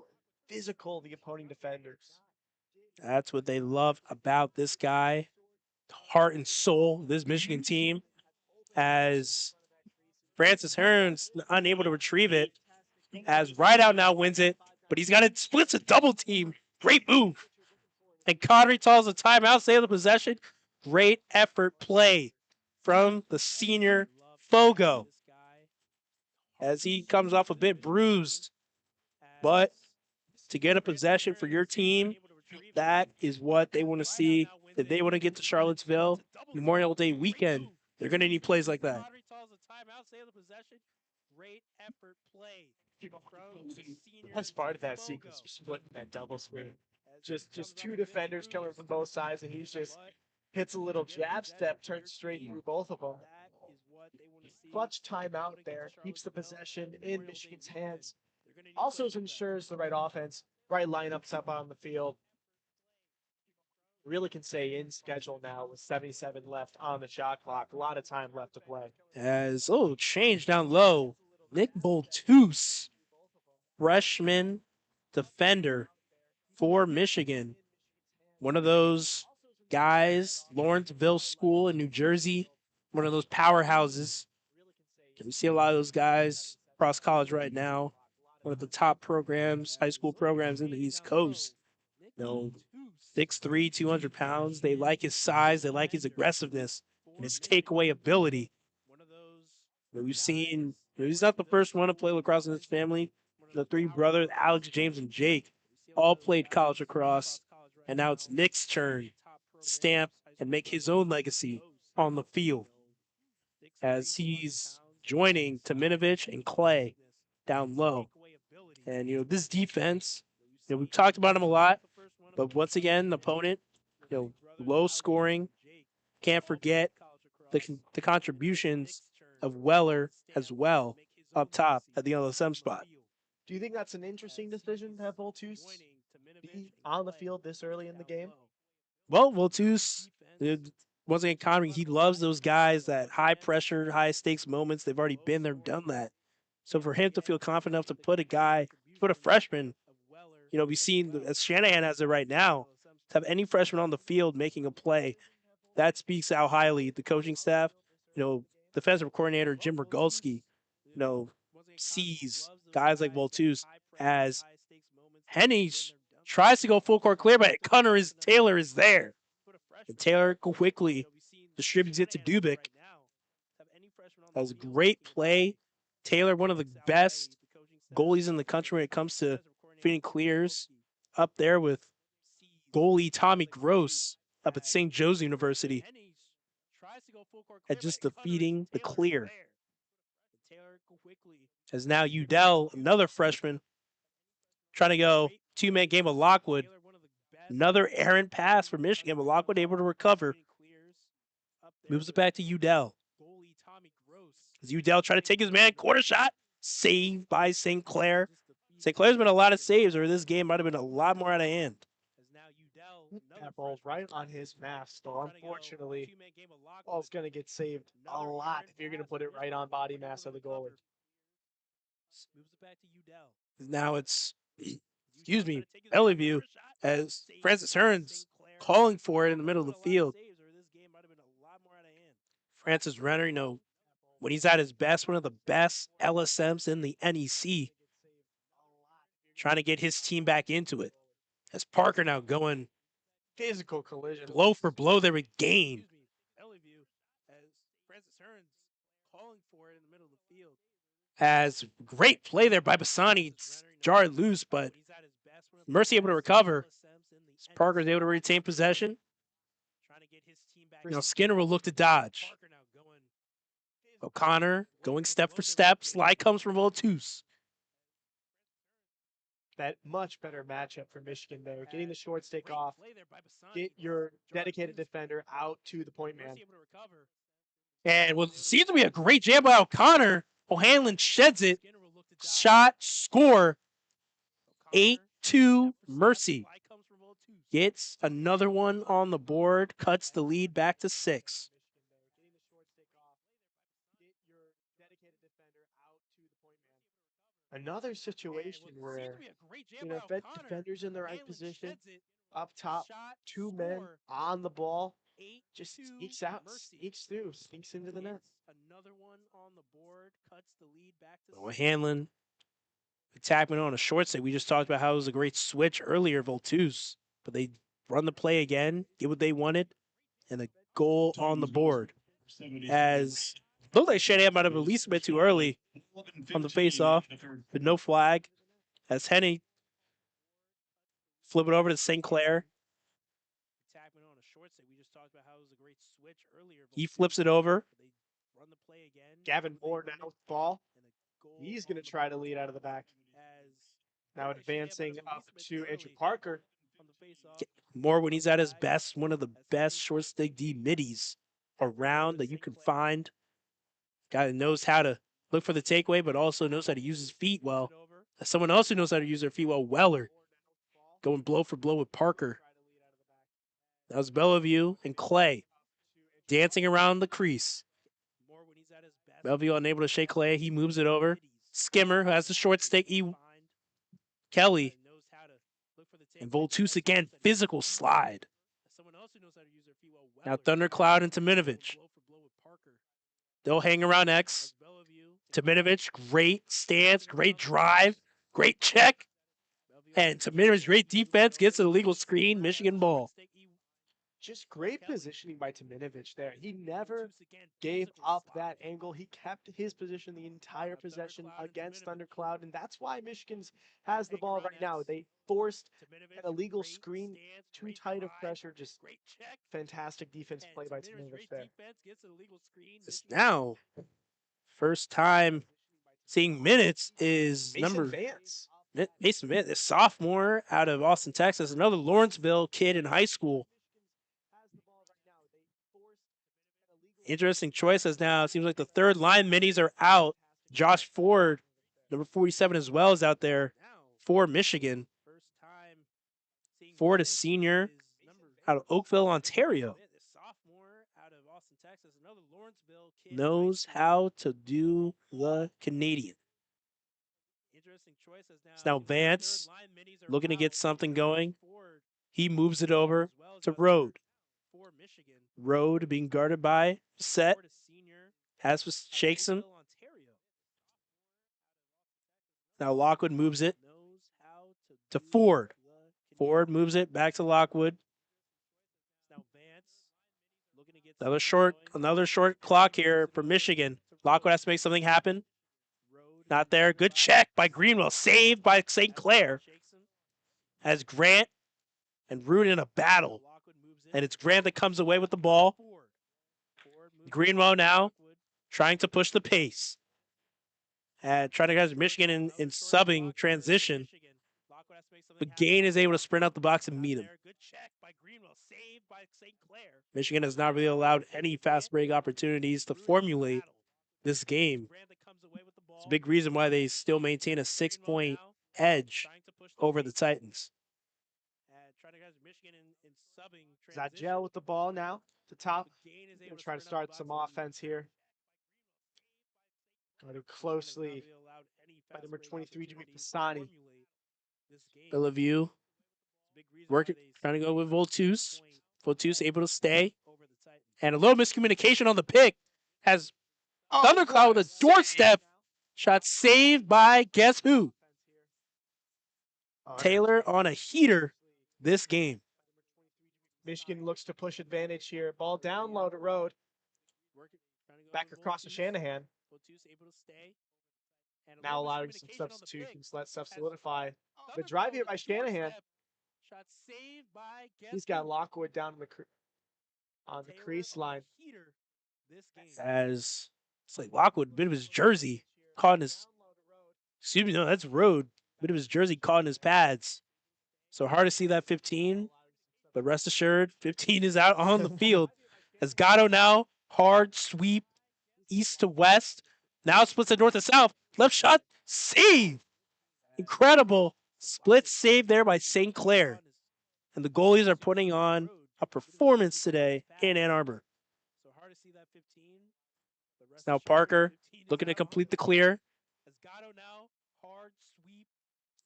physical the opposing defenders. That's what they love about this guy. Heart and soul, this Michigan team, as Francis Hearns unable to retrieve it, as Rideout now wins it, but he's got it splits a double team. Great move. And Connery calls a timeout, save the possession. Great effort play from the senior Fogo as he comes off a bit bruised. But to get a possession for your team, that is what they want to see. If they want to get to Charlottesville Memorial Day weekend, they're going to need plays like that. Great effort play. That's part of that sequence, splitting that double screen. Just two defenders coming from both sides, and he just hits a little jab step, turns straight through both of them. Clutch timeout there, keeps the possession in Michigan's hands. Also ensures the right offense, right lineups up on the field. Really can say in schedule now with 77 left on the shot clock. A lot of time left to play. As, change down low. Nick Boltus, freshman defender for Michigan. One of those guys, Lawrenceville School in New Jersey, one of those powerhouses. We see a lot of those guys across college right now. One of the top programs, high school programs in the East Coast. 6'3", 200 pounds. They like his size. They like his aggressiveness and his takeaway ability. We've seen, he's not the first one to play lacrosse in his family. The three brothers, Alex, James, and Jake, all played college lacrosse. And now it's Nick's turn to stamp and make his own legacy on the field as he's joining Taminovich and Clay down low. And, this defense, we've talked about him a lot, but once again, the opponent, low scoring. Can't forget the contributions of Weller as well up top at the LSM spot. Do you think that's an interesting decision to have Boltus be on the field this early in the game? Well, Boltus, once again, Connery, he loves those guys that high pressure, high stakes moments. They've already been there, done that. So for him to feel confident enough to put a freshman, we've seen as Shanahan has it right now, to have any freshman on the field making a play, that speaks how highly the coaching staff, defensive coordinator Jim Rogulski, sees guys like Boltus as Hennies tries to go full court clear, but Taylor is there. And Taylor quickly distributes it to Dubik. That was a great play. Taylor, one of the best goalies in the country when it comes to feeding clears, up there with goalie Tommy Gross up at St. Joe's University, at just defeating the clear. As now Udell, another freshman, trying to go two-man game of Lockwood, Another errant pass for Michigan, but Lockwood able to recover. Moves it back to Udell. As Udell trying to take his man, corner shot, saved by St. Clair. St. Clair's been a lot of saves, or this game might have been a lot more out of hand. That ball's right on his mask, though. Unfortunately, ball's going to get saved a lot if you're going to put it right on body mass of the goalie. Now it's, excuse me, Bellevue, as Francis Hearns calling for it in the middle of the field. Francis Renner, you know, when he's at his best, one of the best LSMs in the NEC, trying to get his team back into it. As Parker now going Physical collision. blow for blow there with Gain. As great play there by Bassani, jarred loose, but Mercy able to recover. Parker's able to retain possession. Now Skinner will look to dodge. O'Connor going step for step. Slide comes from Voltus. That much better matchup for Michigan there. Getting the short stick off. Get your dedicated defender out to the point man. And what seems to be a great jam by O'Connor. O'Hanlon sheds it. Shot, score. 8-2 Mercy. Gets another one on the board. Cuts the lead back to 6. Another situation where, if that defender's in the right position, up top, 2 men on the ball, just sneaks out, sneaks through, sneaks into the net. O'Hanlon attackman on a short set. We just talked about how it was a great switch earlier, Voltus, but they run the play again, get what they wanted, and a goal on the board. As looked like Shanahan might have released a bit too early on the face-off, but no flag. As Henny flip it over to St. Clair. He flips it over. Gavin Moore now with the ball. He's going to try to lead out of the back. Now advancing up to Andrew Parker. Moore, when he's at his best, one of the best short stick D middies around that you can find. Guy that knows how to look for the takeaway, but also knows how to use his feet well. Someone else who knows how to use their feet well, Weller, going blow for blow with Parker. That was Bellevue and Clay dancing around the crease. Bellevue unable to shake Clay. He moves it over. Skimmer, who has the short stick. Kelly. And Voltus again, physical slide. Now Thundercloud and Tominovic. They'll hang around X. Tominovic, great stance, great drive, great check. And Tominovic, great defense, gets an illegal screen, Michigan ball. Just great positioning by Tominovic there. He never gave up that angle. He kept his position the entire possession against Thundercloud, and that's why Michigan's has the ball right now. They forced an illegal screen, too tight of pressure, just fantastic defense play by Tominovic there. This now, first time seeing minutes is Mason Vance. Mason Vance, a sophomore out of Austin, Texas, another Lawrenceville kid in high school. Interesting choice as now it seems like the third line minis are out. Josh Ford, number 47 as well, is out there for Michigan. Ford, a senior out of Oakville, Ontario. Knows how to do the Canadian. It's now Vance looking to get something going. He moves it over to Rode. Rode being guarded by Set. Shakes him. Now Lockwood moves it to Ford. Ford moves it back to Lockwood. Another short clock here for Michigan. Lockwood has to make something happen. Not there. Good check by Greenwell. Saved by St. Clair. As Grant and Root in a battle. And it's Grant that comes away with the ball. Greenwell now trying to push the pace. And trying to get Michigan in subbing transition. But Gain is able to sprint out the box and meet him. Michigan has not really allowed any fast break opportunities to formulate this game. It's a big reason why they still maintain a 6-point edge over the Titans. Zagel with the ball now. The top. Gonna try to start some offense here. Guarded closely by number 23, Jimmy Pisani. Bellevue working, trying to go with Voltus. Voltus able to stay. And a little miscommunication on the pick has Thundercloud with a doorstep shot saved by guess who? Taylor on a heater this game. Michigan looks to push advantage here. Ball down low to Road. Back across to Shanahan. Now allowing some substitutions. Let stuff solidify. The drive here by Shanahan. He's got Lockwood down on the crease line. As it's like Lockwood, bit of his jersey caught in his. Excuse me, no, that's Road. Bit of his jersey caught in his pads. So hard to see that 15, but rest assured, 15 is out on the field. As Gatto now, hard sweep, east to west. Now splits it north to south. Left shot, save! Incredible split save there by St. Clair. And the goalies are putting on a performance today in Ann Arbor. Now Parker looking to complete the clear.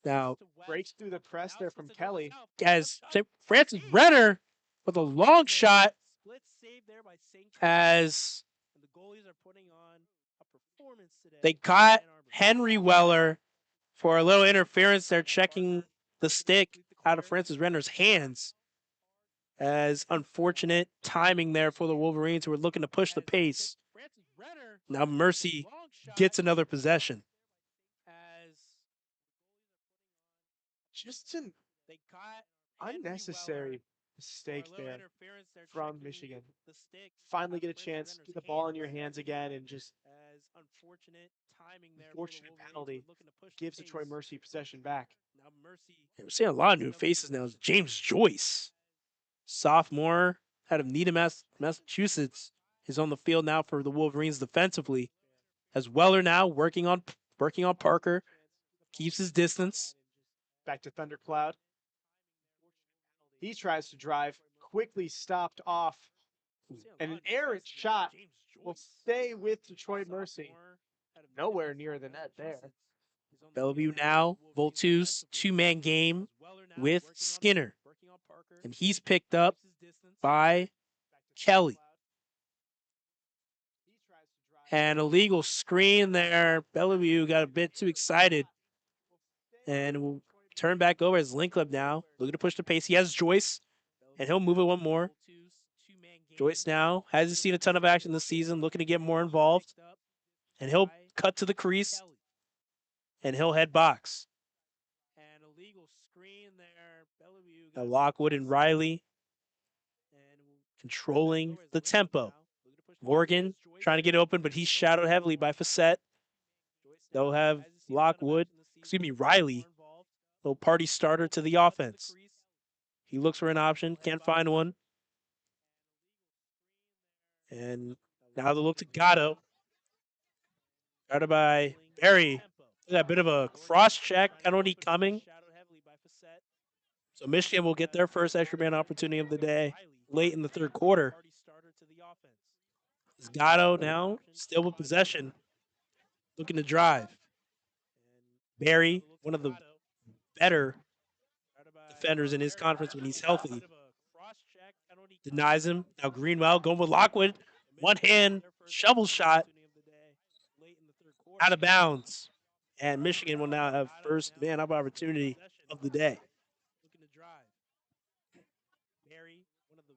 Now breaks through the press there from Kelly. As Francis Renner with a long shot as they caught Henry Weller for a little interference there, checking the stick out of Francis Renner's hands. As unfortunate timing there for the Wolverines, who were looking to push the pace. Now Mercy gets another possession. Just an unnecessary mistake there from Michigan. Finally get a chance, get the ball in your hands again, and just unfortunate penalty gives Detroit Mercy possession back. We're seeing a lot of new faces now. James Joyce, sophomore out of Needham, Massachusetts, is on the field now for the Wolverines defensively. As Weller now working on Parker, keeps his distance. Back to Thundercloud. He tries to drive, quickly stopped off, and an errant shot will stay with Detroit Mercy. Nowhere near the net there. Bellevue now, Voltus, two-man game with Skinner. And he's picked up by Kelly. And a legal screen there. Bellevue got a bit too excited. And will turn back over as Linkleb now, looking to push the pace. He has Joyce, and he'll move it one more. Joyce now hasn't seen a ton of action this season, looking to get more involved. And he'll cut to the crease, and he'll head box. Now Lockwood and Riley controlling the tempo. Morgan trying to get open, but he's shadowed heavily by Facette. They'll have Riley, little party starter to the offense. He looks for an option, can't find one. And now they look to Gatto. Guarded by Barry. A bit of a cross-check penalty coming. So Michigan will get their first extra man opportunity of the day late in the third quarter. Gatto now still with possession, looking to drive. Barry, one of the better defenders in his conference when he's healthy, denies him. Now Greenwell going with Lockwood. One hand shovel shot out of bounds. And Michigan will now have first man up opportunity of the day.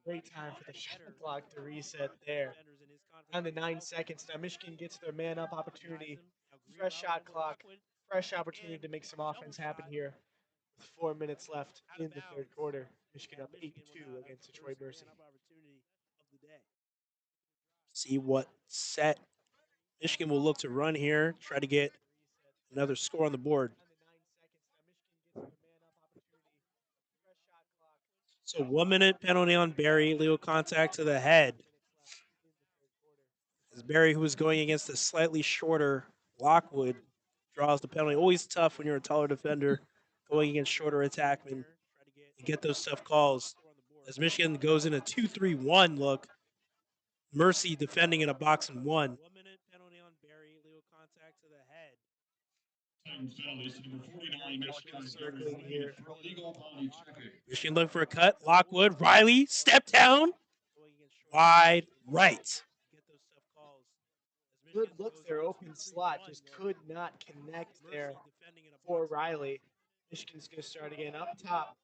Great time for the shot clock to reset there. Down to 9 seconds. Now Michigan gets their man up opportunity. Fresh shot clock. Fresh opportunity to make some offense happen here. With 4 minutes left in the third quarter. Michigan up 8-2 against Detroit Mercy. See what set Michigan will look to run here. Try to get another score on the board. So 1 minute penalty on Barry, legal contact to the head. As Barry, who was going against a slightly shorter Lockwood, draws the penalty. Always tough when you're a taller defender going against shorter attackmen to get those tough calls. As Michigan goes in a 2-3-1 look, Mercy defending in a box and one. 1 minute penalty on Barry, legal contact to the head. Titans penalties to number 49, Michigan's circling here. for illegal body checking. Michigan looking for a cut. Lockwood, Riley, step down, wide right. Good look there, open slot, just could not connect there for Riley. Michigan's going to start again up top.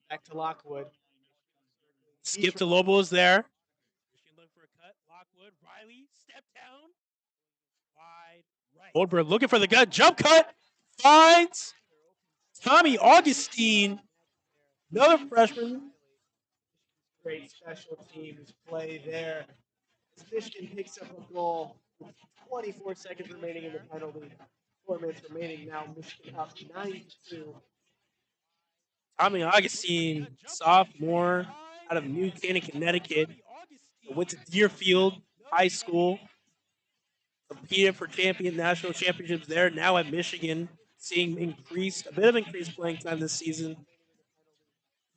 Back to Lockwood. Skip to Lobo is there. Michigan looking for a cut. Lockwood, Riley, step down, wide right. Goldberg looking for the gut, jump cut, finds Tommy Augustine, another freshman. Great special teams play there. Michigan picks up a goal with 24 seconds remaining in the penalty. 4 minutes remaining now. Michigan up 9-2. Tommy Augustine, sophomore out of New Canaan, Connecticut, went to Deerfield High School, competed for national championships there. Now at Michigan, seeing a bit of increased playing time this season.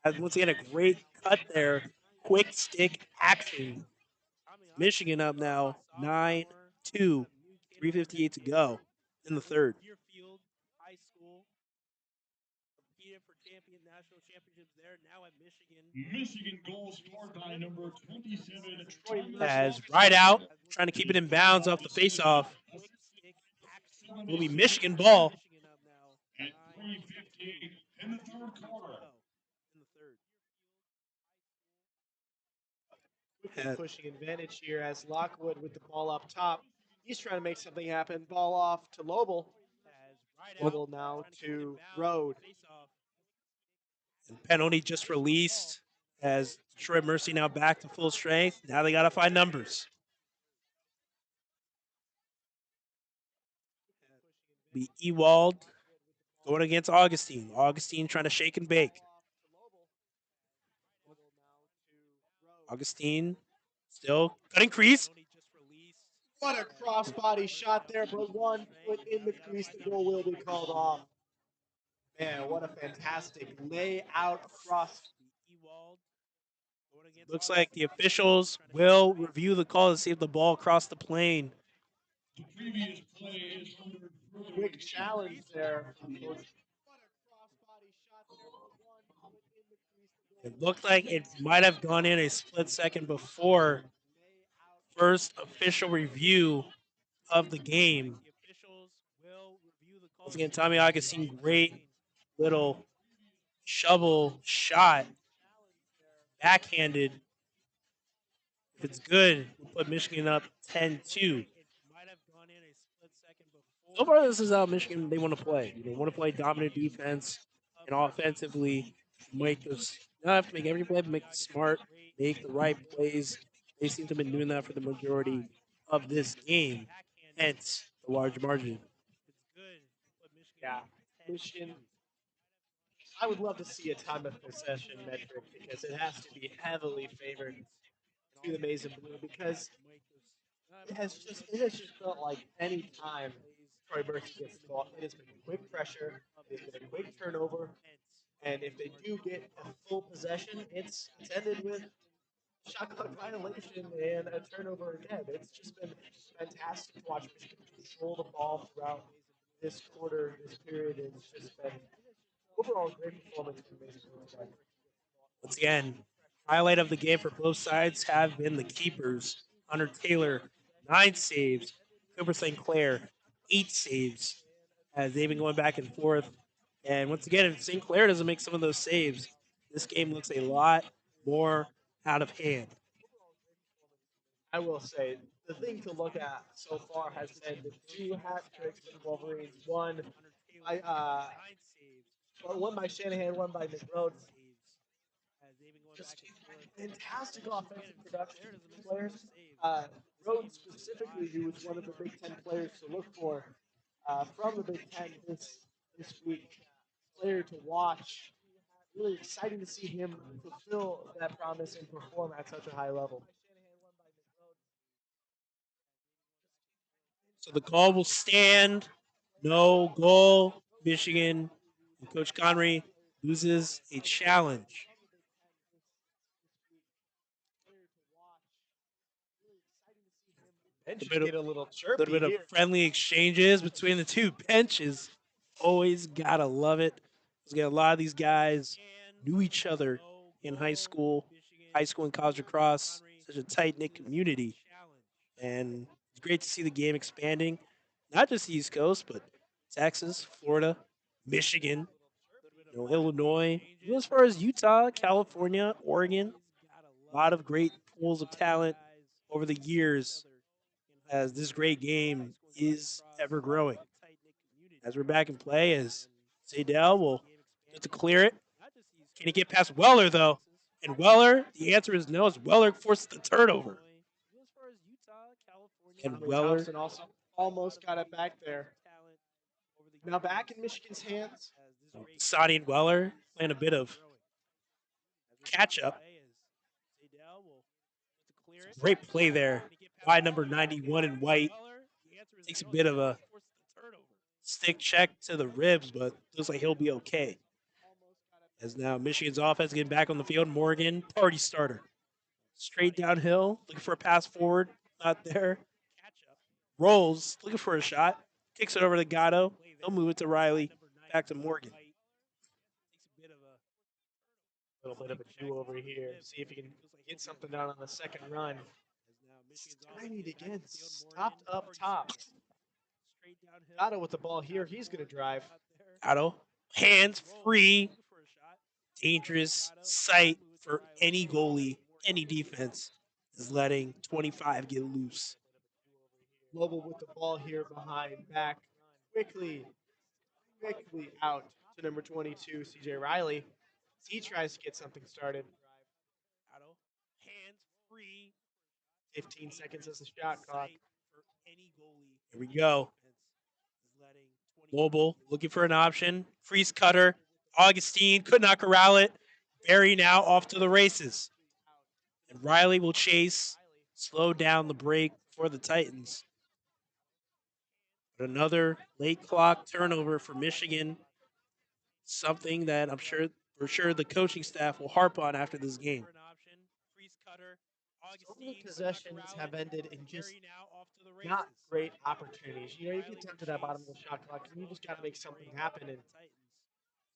Has once again a great cut there, quick stick action. Michigan up now 9-2, 3:58 to go in the third. Michigan goal scored by number 27, Troy As right out, trying to keep it in bounds off the faceoff. Will be Michigan ball. At 3:58 in the third quarter. Quickly pushing advantage here as Lockwood with the ball up top. He's trying to make something happen. Ball off to Lobel. Lobel now to Road. And penalty just released as Detroit Mercy now back to full strength. Now they got to find numbers. Be Ewald going against Augustine. Augustine trying to shake and bake. Augustine still cutting crease. What a crossbody shot there, but 1 foot in the crease. The goal will be called off. Man, what a fantastic layout across. Looks like the officials will review the call to see if the ball crossed the plane. The previous play is under Quick challenge there. It looked like it might have gone in a split second before first official review of the game. Once again, Tommy Augustine, great little shovel shot, backhanded. If it's good, we'll put Michigan up 10-2. So far, this is how Michigan they want to play. They want to play dominant defense and offensively make those. Not have to make every play, but make it smart, make the right plays. They seem to have been doing that for the majority of this game, hence the large margin. Yeah, Michigan. I would love to see a time of possession metric because it has to be heavily favored to the Maize and Blue because it has just felt like any time Troy Mercy gets the ball, it has been quick pressure, it has been a quick turnover, and if they do get a full possession, it's ended with shot clock violation and a turnover again. It's just been fantastic to watch Michigan control the ball throughout this quarter, this period. It's just been overall great performance from Mason. Once again, highlight of the game for both sides have been the keepers. Hunter Taylor, 9 saves. Cooper St. Clair, 8 saves. As they've been going back and forth. And once again, if St. Clair doesn't make some of those saves, this game looks a lot more out of hand. I will say the thing to look at so far has been the 2 hat tricks for the Wolverines. One by Shanahan, one by McRoad. Just fantastic offensive production from players. Rhodes specifically, who was one of the Big Ten players to look for from the Big Ten this week. Player to watch. Really exciting to see him fulfill that promise and perform at such a high level. So the call will stand. No goal. Michigan. And Coach Connery loses a challenge. Bench A is bit of getting a little little chirpy bit of here. friendly exchanges between the two benches. Always gotta love it. Because a lot of these guys knew each other in high school and college lacrosse. Such a tight knit community, and it's great to see the game expanding, not just the East Coast, but Texas, Florida, Michigan, Illinois, even as far as Utah, California, Oregon. A lot of great pools of talent over the years as this great game is ever growing. As we're back in play, as Zadell will get to clear it. Can he get past Weller, though? And Weller, the answer is no, as Weller forces the turnover. And Tommy Weller, Thompson also almost got it back there. Now back in Michigan's hands. Sonny and Weller playing a bit of catch up. Great play there by number 91 in white. Takes a bit of a stick check to the ribs, but looks like he'll be okay. As now Michigan's offense getting back on the field. Morgan, party starter. Straight downhill, looking for a pass forward. Not there. Rolls, looking for a shot. Kicks it over to Gatto. He'll move it to Riley. Back to Morgan. A little bit of a do over here. See if he can get something done on the second run. Tiny again, stopped up top. Otto with the ball here. He's going to drive. Gatto, hands free. Dangerous sight for any goalie, any defense is letting 25 get loose. Global with the ball here behind back. Quickly out to number 22, CJ Riley. He tries to get something started. 15 seconds as the shot clock. Here we go. Mobile looking for an option. Freeze cutter. Augustine could not corral it. Barry now off to the races. And Riley will chase, slow down the break for the Titans. But another late clock turnover for Michigan. Something that for sure the coaching staff will harp on after this game. So many possessions have ended in just not great opportunities. You get down to that bottom of the shot clock, and you just got to make something happen. And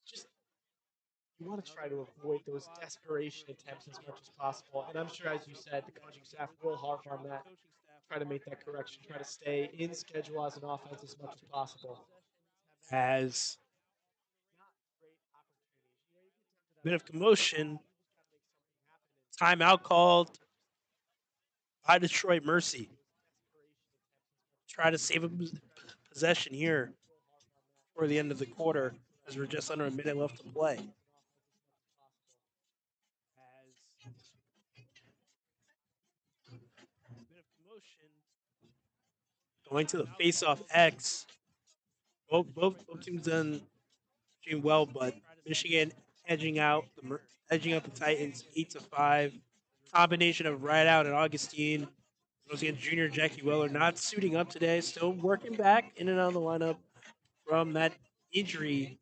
just you want to try to avoid those desperation attempts as much as possible. And I'm sure, as you said, the coaching staff will harp on that, try to make that correction, try to stay in schedule as an offense as much as possible. As a bit of commotion, timeout called by Detroit Mercy. Try to save a possession here for the end of the quarter as we're just under a minute left to play. Going to the face-off X. Both teams done doing well, but Michigan edging out the Titans 8-5. Combination of Rideout and Augustine. Once again, junior Jackie Weller not suiting up today, still working back in and out of the lineup from that injury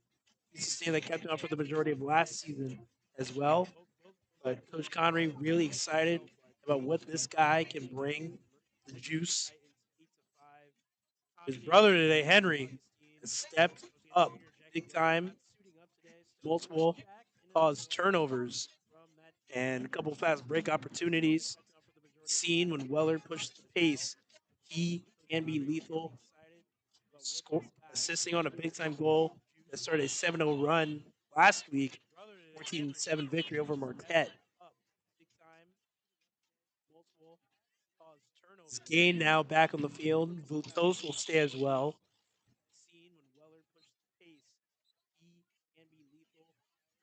he sustained that kept him out for the majority of last season as well. But Coach Connery really excited about what this guy can bring, the juice. His brother today, Henry, has stepped up big time, multiple caused turnovers and a couple fast break opportunities. Seen when Weller pushed the pace, he can be lethal. Score, assisting on a big time goal that started a 7-0 run last week, 14-7 victory over Marquette. Gain now back on the field. Vutos will stay as well.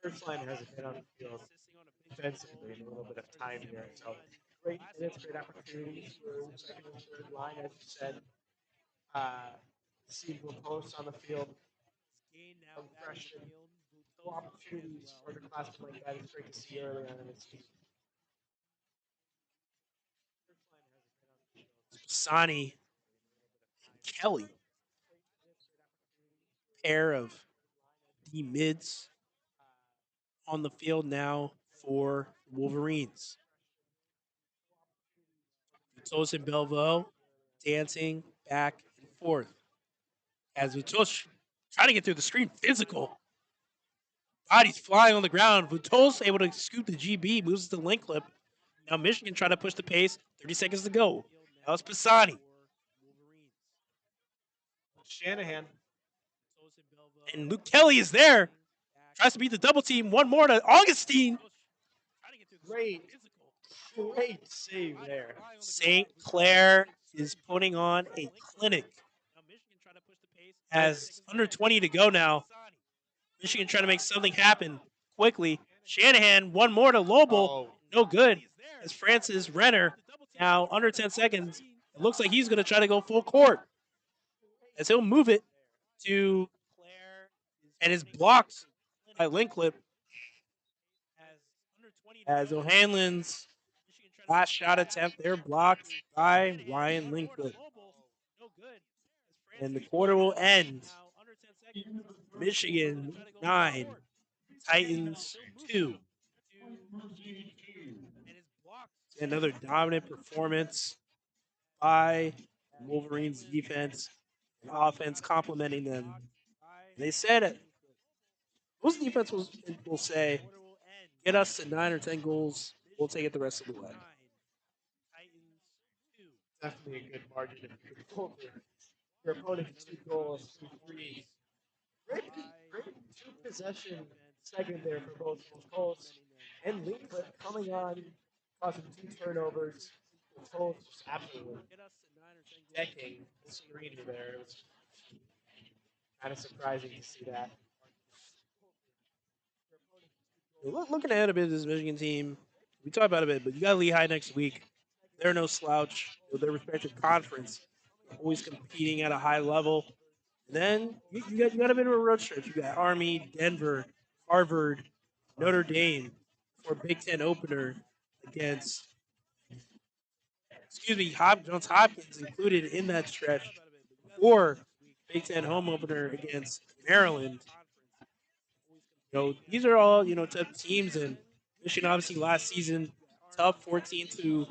First line hasn't been on the field defensively in a little bit of time here. So great minutes, great opportunities for second and third line, as you said. See posts on the field. A freshman no opportunities for the classmen like that. It's great to see early on in the season. Sani Kelly, pair of the mids on the field now for Wolverines. Vitos and Belvo dancing back and forth as Vitos trying to get through the screen, physical. Bodies flying on the ground. Vitos able to scoop the GB, moves to the link clip. Now Michigan trying to push the pace. 30 seconds to go. Now it's Pisani. Shanahan. And Luke Kelly is there. Tries to beat the double team. One more to Augustine. Great, great save there. St. Clair is putting on a clinic. Has under 20 to go now. Michigan trying to make something happen quickly. Shanahan, one more to Lobel. Oh. No good. As Francis Renner, now under 10 seconds. It looks like he's going to try to go full court. As he'll move it to and is blocked by Linklip. As O'Hanlon's last shot attempt there blocked by Ryan Linklip. And the quarter will end. Michigan 9, Titans 2. Another dominant performance by Wolverines defense and offense complementing them. They said most defense will say, get us to 9 or 10 goals. We'll take it the rest of the way. Definitely a good margin of control there. Your opponent gets 2 goals, 2 threes. Great two possession segment there for both Colts and Linklip coming on, causing 2 turnovers. The Colts just absolutely decking the screener there. It was kind of surprising to see that. Looking ahead a bit of this Michigan team, we talked about it a bit, but you got Lehigh next week. They're no slouch. Their respective conference, always competing at a high level. And then you got a bit of a road stretch. You got Army, Denver, Harvard, Notre Dame for Big Ten opener against, Johns Hopkins included in that stretch for Big Ten home opener against Maryland. These are all tough teams, and Michigan obviously last season tough 14-11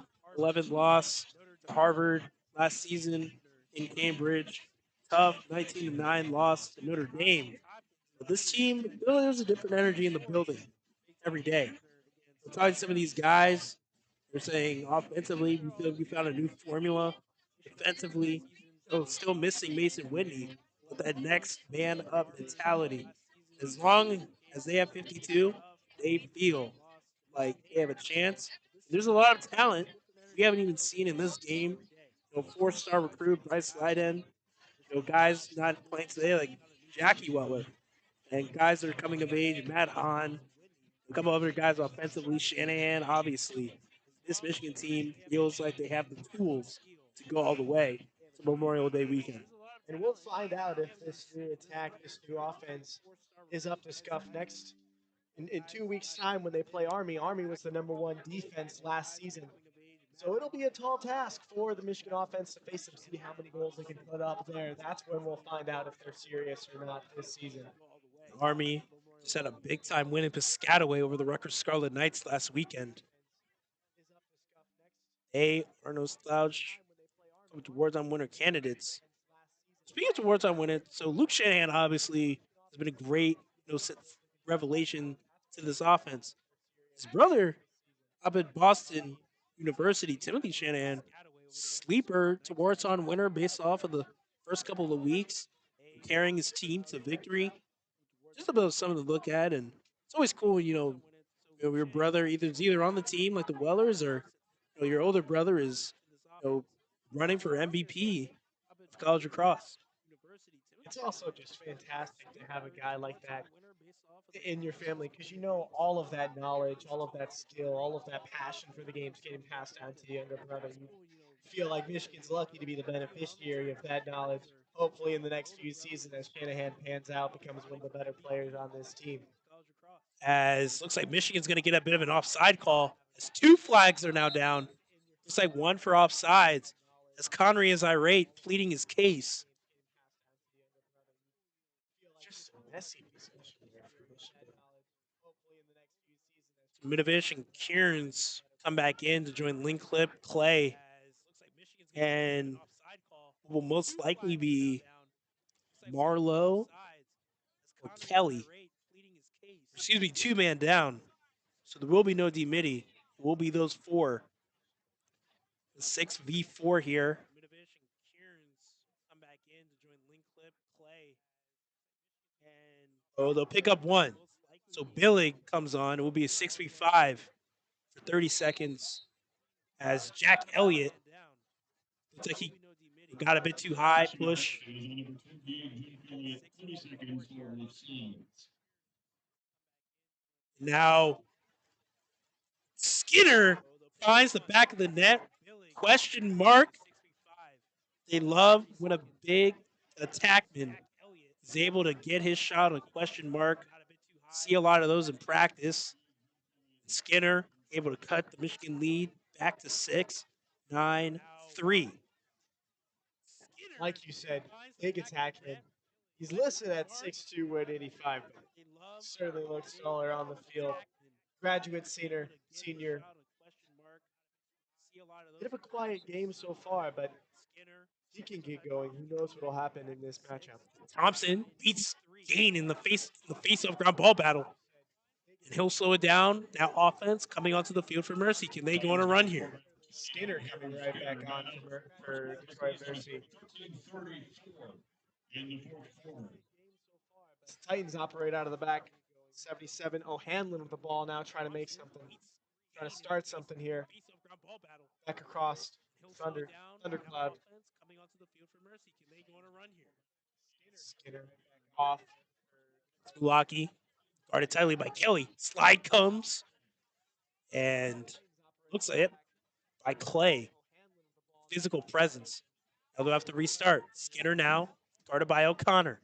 loss to Harvard last season in Cambridge, tough 19-9 loss to Notre Dame. But this team, there's a different energy in the building every day. I'm talking to some of these guys. They're saying offensively, we feel we found a new formula. Defensively, still missing Mason Whitney with that next man up mentality. As long as they have 52, they feel like they have a chance. There's a lot of talent we haven't even seen in this game. 4-star recruit Bryce Leiden. Guys not playing today like Jackie Weller, and guys that are coming of age, Matt Hahn, a couple other guys offensively, Shanahan, obviously. This Michigan team feels like they have the tools to go all the way to Memorial Day weekend. And we'll find out if this new attack, this new offense is up to scuff next. In 2 weeks' time when they play Army, Army was the #1 defense last season. So it'll be a tall task for the Michigan offense to face them, see how many goals they can put up there. That's when we'll find out if they're serious or not this season. Army just had a big time win in Piscataway over the Rutgers Scarlet Knights last weekend. They are no slouch towards on winner candidates. Speaking of wartime winning, so Luke Shanahan obviously has been a great revelation to this offense. His brother up at Boston University, Timothy Shanahan, sleeper to wartime winner based off of the first couple of weeks, carrying his team to victory. Just about something to look at, and it's always cool, your brother is either on the team like the Wellers, or your older brother is running for MVP of college lacrosse. It's also just fantastic to have a guy like that in your family because all of that knowledge, all of that skill, all of that passion for the game's getting passed down to the younger brother. You feel like Michigan's lucky to be the beneficiary of that knowledge. Hopefully, in the next few seasons, as Shanahan pans out, becomes one of the better players on this team. As looks like Michigan's going to get a bit of an offside call. As 2 flags are now down. Looks like 1 for offsides. As Connery is irate, pleading his case. Just a messy possession there for Michigan. Midovic and Kieran's come back in to join Linklip, Clay, and will most likely be Marlowe or Kelly. Excuse me, 2-man down. So there will be no D-Midi. It will be those 4. 6v4 here. Oh, they'll pick up 1. So Billig comes on. It will be a 6v5 for 30 seconds as Jack Elliott looks like he got a bit too high, push. Now Skinner finds the back of the net. Question mark. They love when a big attackman is able to get his shot on question mark. See a lot of those in practice. Skinner able to cut the Michigan lead back to 6-9-3. Like you said, big attackman. He's listed at 6'2", 185, but certainly looks taller on the field. Graduate senior. Bit of a quiet game so far, but he can get going. Who knows what will happen in this matchup? Thompson beats Gain in the face of ground ball battle. And he'll slow it down. Now offense coming onto the field for Mercy. Can they go on a run here? Skinner coming right back on for Detroit Mercy. Titans operate out of the back. 77. O'Hanlon with the ball now, trying to make something. Trying to start something here. Back across. Thundercloud. Skinner off. Tulaki guarded tightly by Kelly. Slide comes. And looks like it by Clay. Physical presence. Now they'll have to restart. Skinner now, guarded by O'Connor.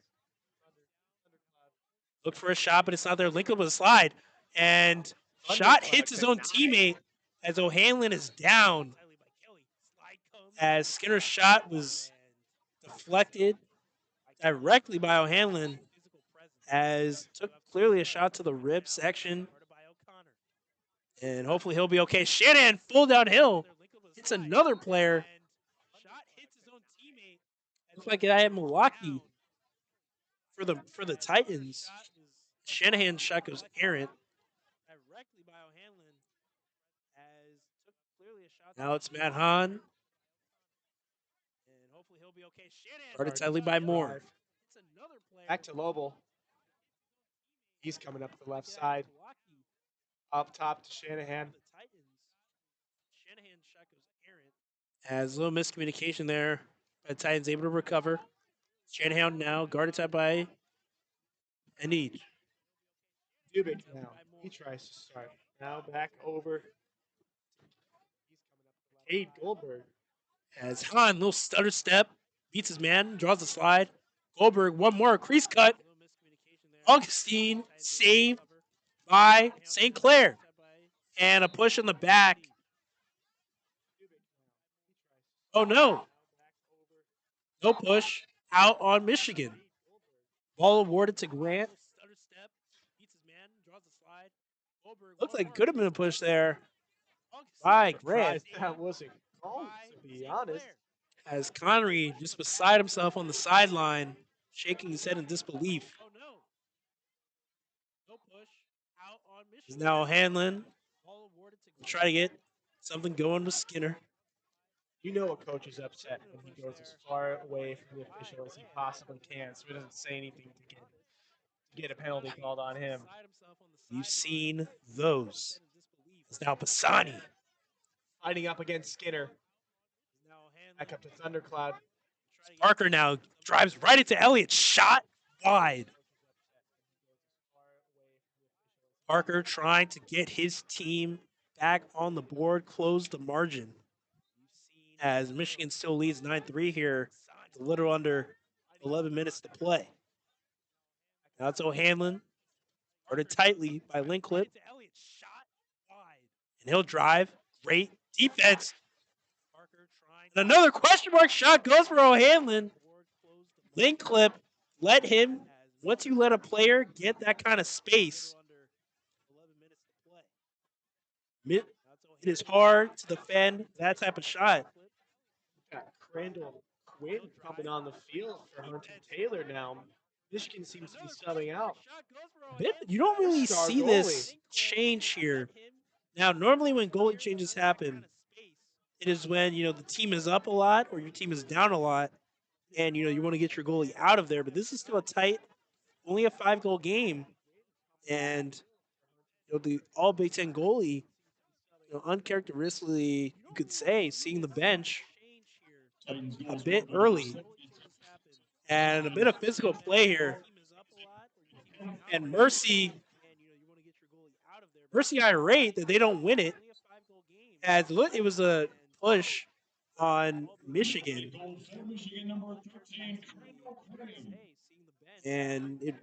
Look for a shot, but it's not there. Lincoln with a slide. And shot hits his own teammate as O'Hanlon is down. As Skinner's shot was deflected directly by O'Hanlon, as took clearly a shot to the rib section. And hopefully he'll be okay. Shanahan full downhill. Hits another player. Looks like I had Milwaukee for the Titans. Shanahan's shot goes errant. Now it's Matt Hahn. Guarded tightly by Moore. Back to Lobel. He's coming up the left side. Up top to Shanahan. As a little miscommunication there. The Titans able to recover. Shanahan now guarded tight by Anid. Dubik now. He tries to start. Now back over. Cade Goldberg. As Hahn, little stutter step, beats his man, draws the slide. Goldberg, one more, crease cut. Augustine, saved by St. Clair. And a push in the back. Oh, no. No push. Out on Michigan. Ball awarded to Grant. Looks like it could have been a push there by Grant. That wasn't called, to be honest. As Connery just beside himself on the sideline, shaking his head in disbelief. He's now Hanlon. Try to get something going with Skinner. You know a coach is upset when he goes as far away from the official as he possibly can, so he doesn't say anything to get a penalty called on him. You've seen those. It's now Pisani. Fighting up against Skinner. Back up to Thundercloud. Parker now drives right into Elliott. Shot wide. Parker trying to get his team back on the board, close the margin. As Michigan still leads 9-3 here, a little under 11 minutes to play. Now it's O'Hanlon. guarded tightly by Linklip, and he'll drive. Great defense. And another question mark shot goes for O'Hanlon. Linklip let him, once you let a player get that kind of space, it is hard to defend that type of shot. Got Crandall Quinn coming on the field for Hunter Taylor now. Michigan seems to be subbing out. You don't really Star see goalie. this change here. Now, normally when goalie changes happen, it is when the team is up a lot or your team is down a lot, and you want to get your goalie out of there. But this is still a tight, only a 5-goal game, and the All Big Ten goalie, uncharacteristically, you could say, seeing the bench a bit early and a bit of physical play here. And Mercy irate that they don't win it, as it was a push on Michigan, and it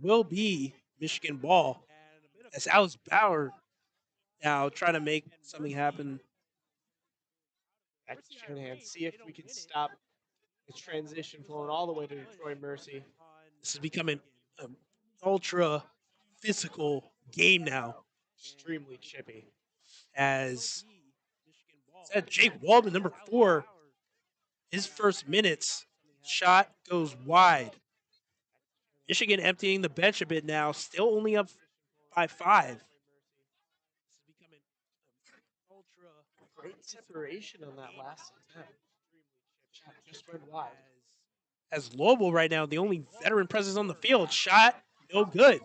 will be Michigan ball as Alice Bauer now trying to make something happen. Back to Shanahan. See if we can stop this transition flowing all the way to Detroit Mercy. This is becoming an ultra physical game now. Extremely chippy. As said, Jake Waldman, number 4, his first minutes, shot goes wide. Michigan emptying the bench a bit now, still only up by 5. Great separation on that last attempt. Shot just went wide. As Lobo right now, the only veteran presence on the field, shot no good.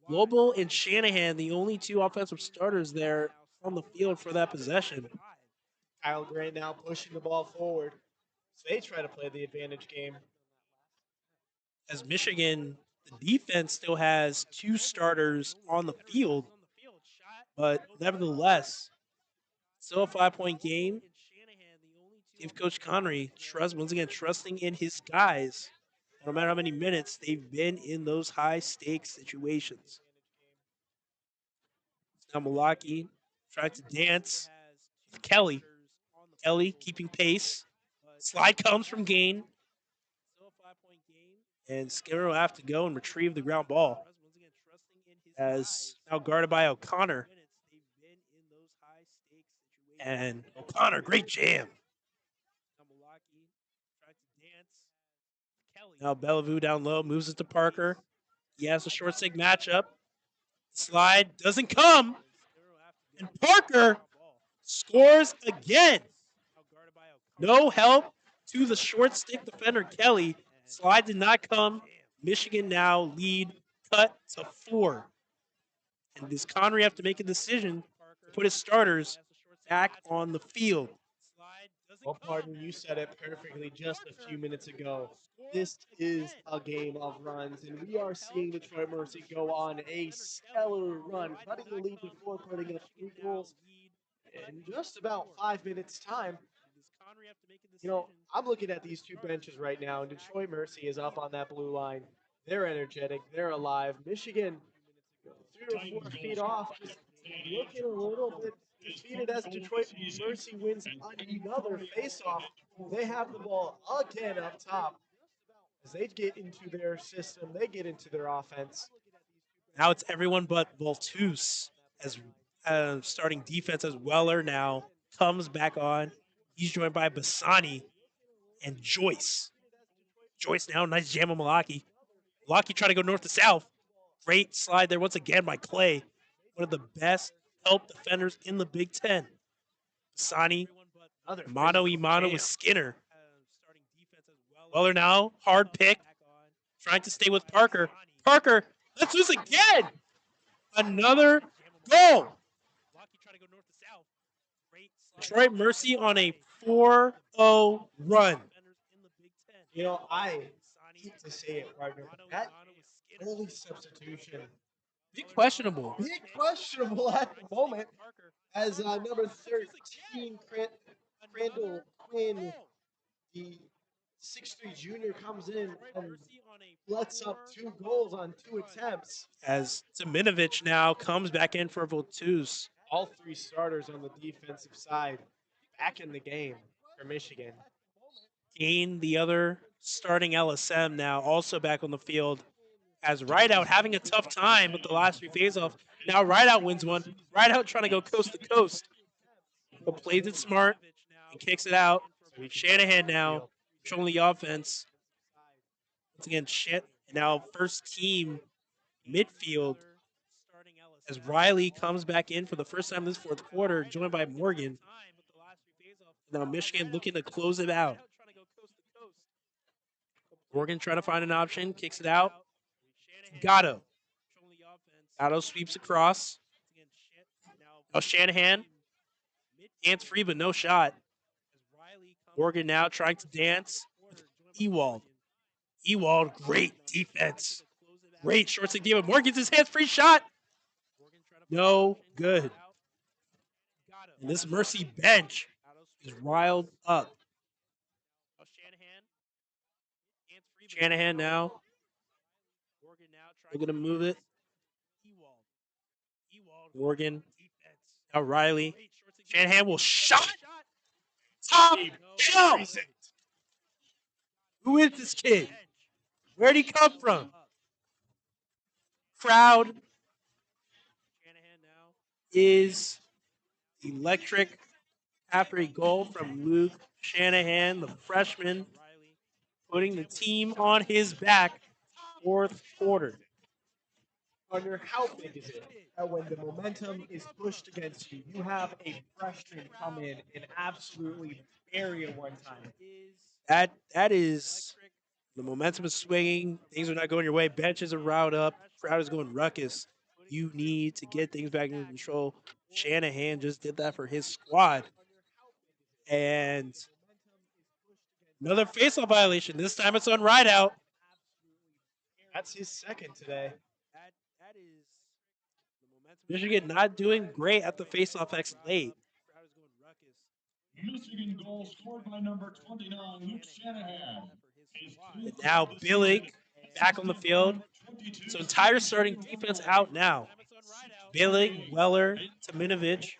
Lobo and Shanahan, the only 2 offensive starters there on the field for that possession. Kyle Grant now pushing the ball forward. So they try to play the advantage game. As Michigan, the defense still has 2 starters on the field, but nevertheless, still a 5-point game. If Coach Connery once again trusting in his guys, no matter how many minutes they've been in those high stakes situations. Now Malaki trying to dance with Kelly. Kelly keeping pace. Slide comes from Gain. And Skinner will have to go and retrieve the ground ball. As now guarded by O'Connor. And O'Connor, great jam. Now Bellevue down low, moves it to Parker. He has a short stick matchup. Slide doesn't come. And Parker scores again. No help to the short stick defender, Kelly. Slide did not come. Michigan now lead cut to 4. And does Connery have to make a decision to put his starters back on the field? Well, pardon, you said it perfectly just a few minutes ago. This is a game of runs, and we are seeing Detroit Mercy go on a stellar run, cutting the lead before putting up 3 goals in just about 5 minutes' time. I'm looking at these 2 benches right now, and Detroit Mercy is up on that blue line. They're energetic. They're alive. Michigan, 3 or 4 feet off, just looking a little bit defeated as Detroit Mercy wins another faceoff. They have the ball again up top. As they get into their system, they get into their offense. Now it's everyone but Voltus as starting defense as Weller now comes back on. He's joined by Bassani and Joyce. Joyce now, nice jam on Malaki. Malaki trying to go north to south. Great slide there once again by Clay. One of the best help defenders in the Big Ten. Bassani, mano y mano with Skinner. Weller now, hard pick. Trying to stay with Parker. Parker, let's lose again. Another goal. Detroit Mercy on a 4-0 run. I hate to say it, partner, but that early substitution, Big questionable. big questionable at the moment, as number 13, Crandall Quinn, the 6'3" junior comes in and lets up 2 goals on 2 attempts. As Zaminovich now comes back in for Voltus. All 3 starters on the defensive side back in the game for Michigan. Gain, the other starting LSM, now also back on the field. As Rideout having a tough time with the last 3 faceoffs. Now Rideout wins one. Rideout trying to go coast to coast, but plays it smart and kicks it out. Shanahan now controlling the offense. Once again, now first team midfield as Riley comes back in for the first time this fourth quarter, joined by Morgan. Now Michigan looking to close it out. Morgan trying to find an option, kicks it out. Gatto. Gatto sweeps across. Now Shanahan. Dance free, but no shot. Morgan now trying to dance with Ewald. Ewald, great defense. Great short stick game. Morgan gets his hands free shot. No good. And this Mercy bench is riled up. Shanahan now. We're going to move it. Morgan. Now Riley. Shanahan will shot. Top shelf. Who is this kid? Where'd he come from? Crowd is electric after a goal from Luke Shanahan, the freshman, putting the team on his back. Fourth quarter. Under how big is it that when the momentum is pushed against you, you have a freshman come in and absolutely bury it one time? That is, the momentum is swinging. Things are not going your way. Benches are riled up. Crowd is going ruckus. You need to get things back into control. Shanahan just did that for his squad. And another faceoff violation. This time it's on Rideout. That's his second today. Michigan not doing great at the faceoff X late. Michigan goal scored by number 29, Luke Shanahan. And now Billig back on the field. So entire starting defense out now. Billig, Weller, Taminovich,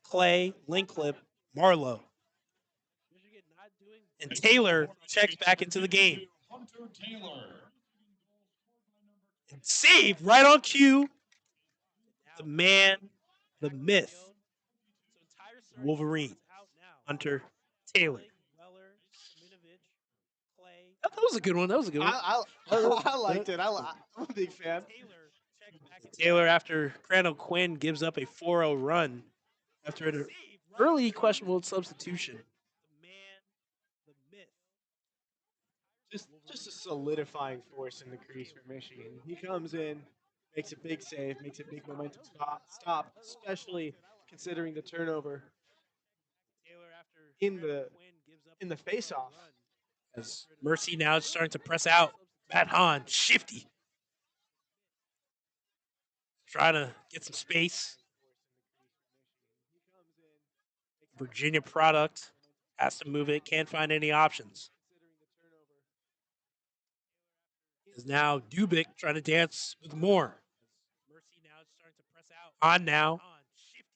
Clay, Linklip, Marlowe. And Taylor checks back into the game. Hunter Taylor. And save right on cue. The man, the myth, Wolverine, Hunter Taylor. That was a good one. That was a good one. I liked it. I'm a big fan. Taylor, after Crandall Quinn gives up a 4-0 run after an early questionable substitution. Just a solidifying force in the crease for Michigan. He comes in, makes a big save, makes a big momentum stop, especially considering the turnover in the face-off. As Mercy now is starting to press out. Matt Hahn, shifty. Trying to get some space. Virginia product has to move it. Can't find any options. Is now Dubik trying to dance with Moore. On now.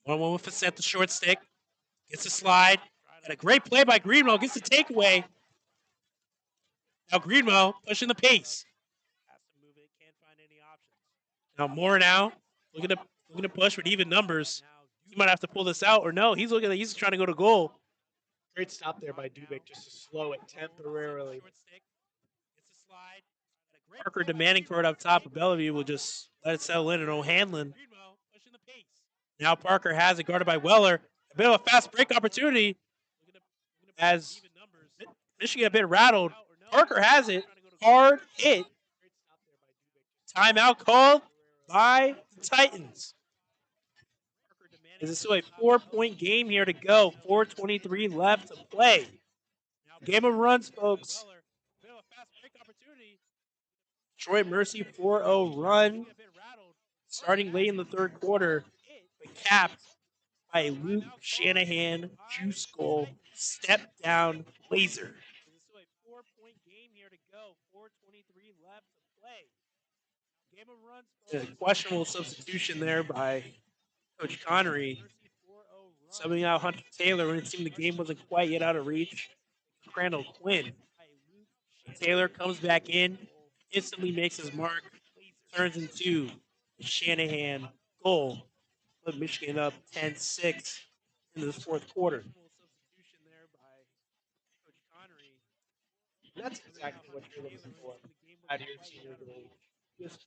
1-1 with Facette, the short stick. Gets a slide. And a great play by Greenwell. Gets the takeaway. Now Greenwell pushing the pace. Now Moore now. Looking to push with even numbers. He might have to pull this out, or no, he's trying to go to goal. Great stop there by Dubik just to slow it temporarily. Parker demanding for it up top, but Bellevue will just let it settle in and O'Hanlon. Now Parker has it guarded by Weller. A bit of a fast break opportunity as Michigan a bit rattled. Parker has it. Hard hit. Timeout called by the Titans. This is still a 4-point game here to go. 4:23 left to play. Game of runs, folks. Detroit Mercy 4-0 run. Starting late in the third quarter, but capped by a Luke Shanahan juice goal step down laser. A questionable substitution there by Coach Connery, subbing out Hunter Taylor when it seemed the game wasn't quite yet out of reach. Crandall Quinn. Taylor comes back in, instantly makes his mark, turns into a Shanahan goal. Put Michigan up 10-6 into the fourth quarter. That's exactly what you're looking for out of your senior goalie. Just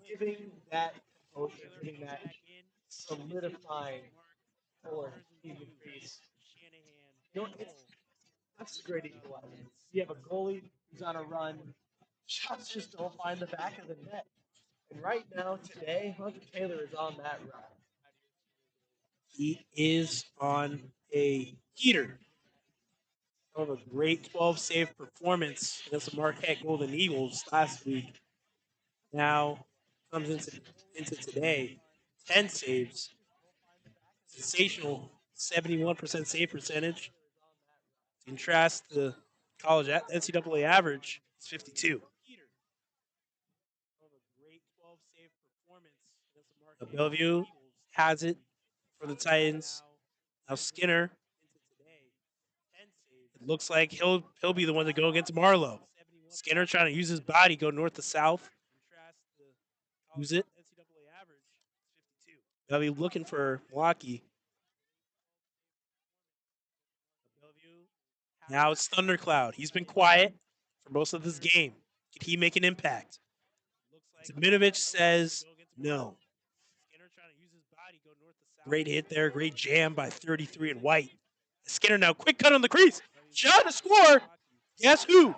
giving that composure, giving that solidifying for the crease. You know, that's the great equalizer. You have a goalie who's on a run. Shots just don't find the back of the net. And right now, today, Hunter Taylor is on that run. He is on a heater. Of a great 12 save performance against the Marquette Golden Eagles last week. Now comes into today, 10 saves, sensational 71% save percentage. To contrast the college NCAA average, it's 52. Now Bellevue has it for the Titans. Now Skinner. It looks like he'll be the one to go against Marlowe. Skinner trying to use his body, go north to south. Use it. They'll be looking for Milwaukee. Now it's Thundercloud. He's been quiet for most of this game. Can he make an impact? Ziminovich says no. Great hit there. Great jam by 33 and White. Skinner now quick cut on the crease. Shot to score. Guess who?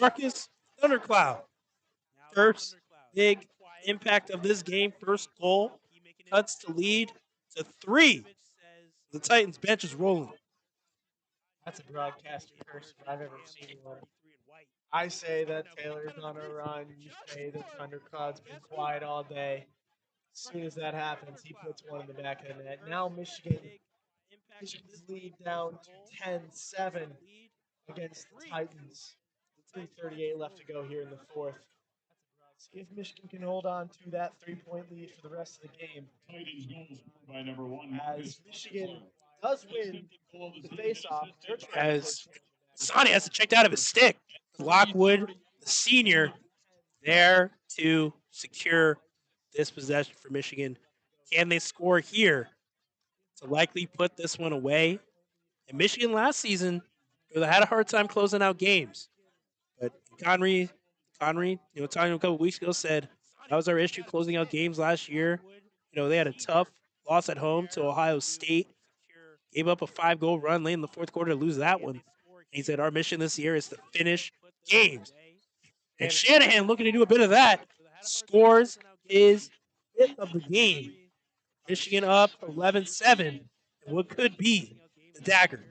Marcus Thundercloud. First big impact of this game. First goal. Cuts to lead to 3. The Titans bench is rolling. That's a broadcaster curse if I've ever seen one. I say that Taylor's on a run. You say that Thundercloud's been quiet all day. As soon as that happens, he puts one in the back of the net. Now Michigan's lead down to 10-7 against the Titans. 3:38 left to go here in the fourth. See if Michigan can hold on to that 3-point lead for the rest of the game. Titans goals by number 1. As Michigan does win the face-off, as Sonny has to check out of his stick. Lockwood, the senior, there to secure this possession for Michigan. Can they score here to likely put this one away? And Michigan last season, they had a hard time closing out games. But Connery, talking a couple of weeks ago, said that was our issue closing out games last year. They had a tough loss at home to Ohio State. Gave up a 5-goal run late in the fourth quarter to lose that one. He said our mission this year is to finish games. And Shanahan looking to do a bit of that. Scores his 5th of the game. Michigan up 11-7 in what could be the dagger.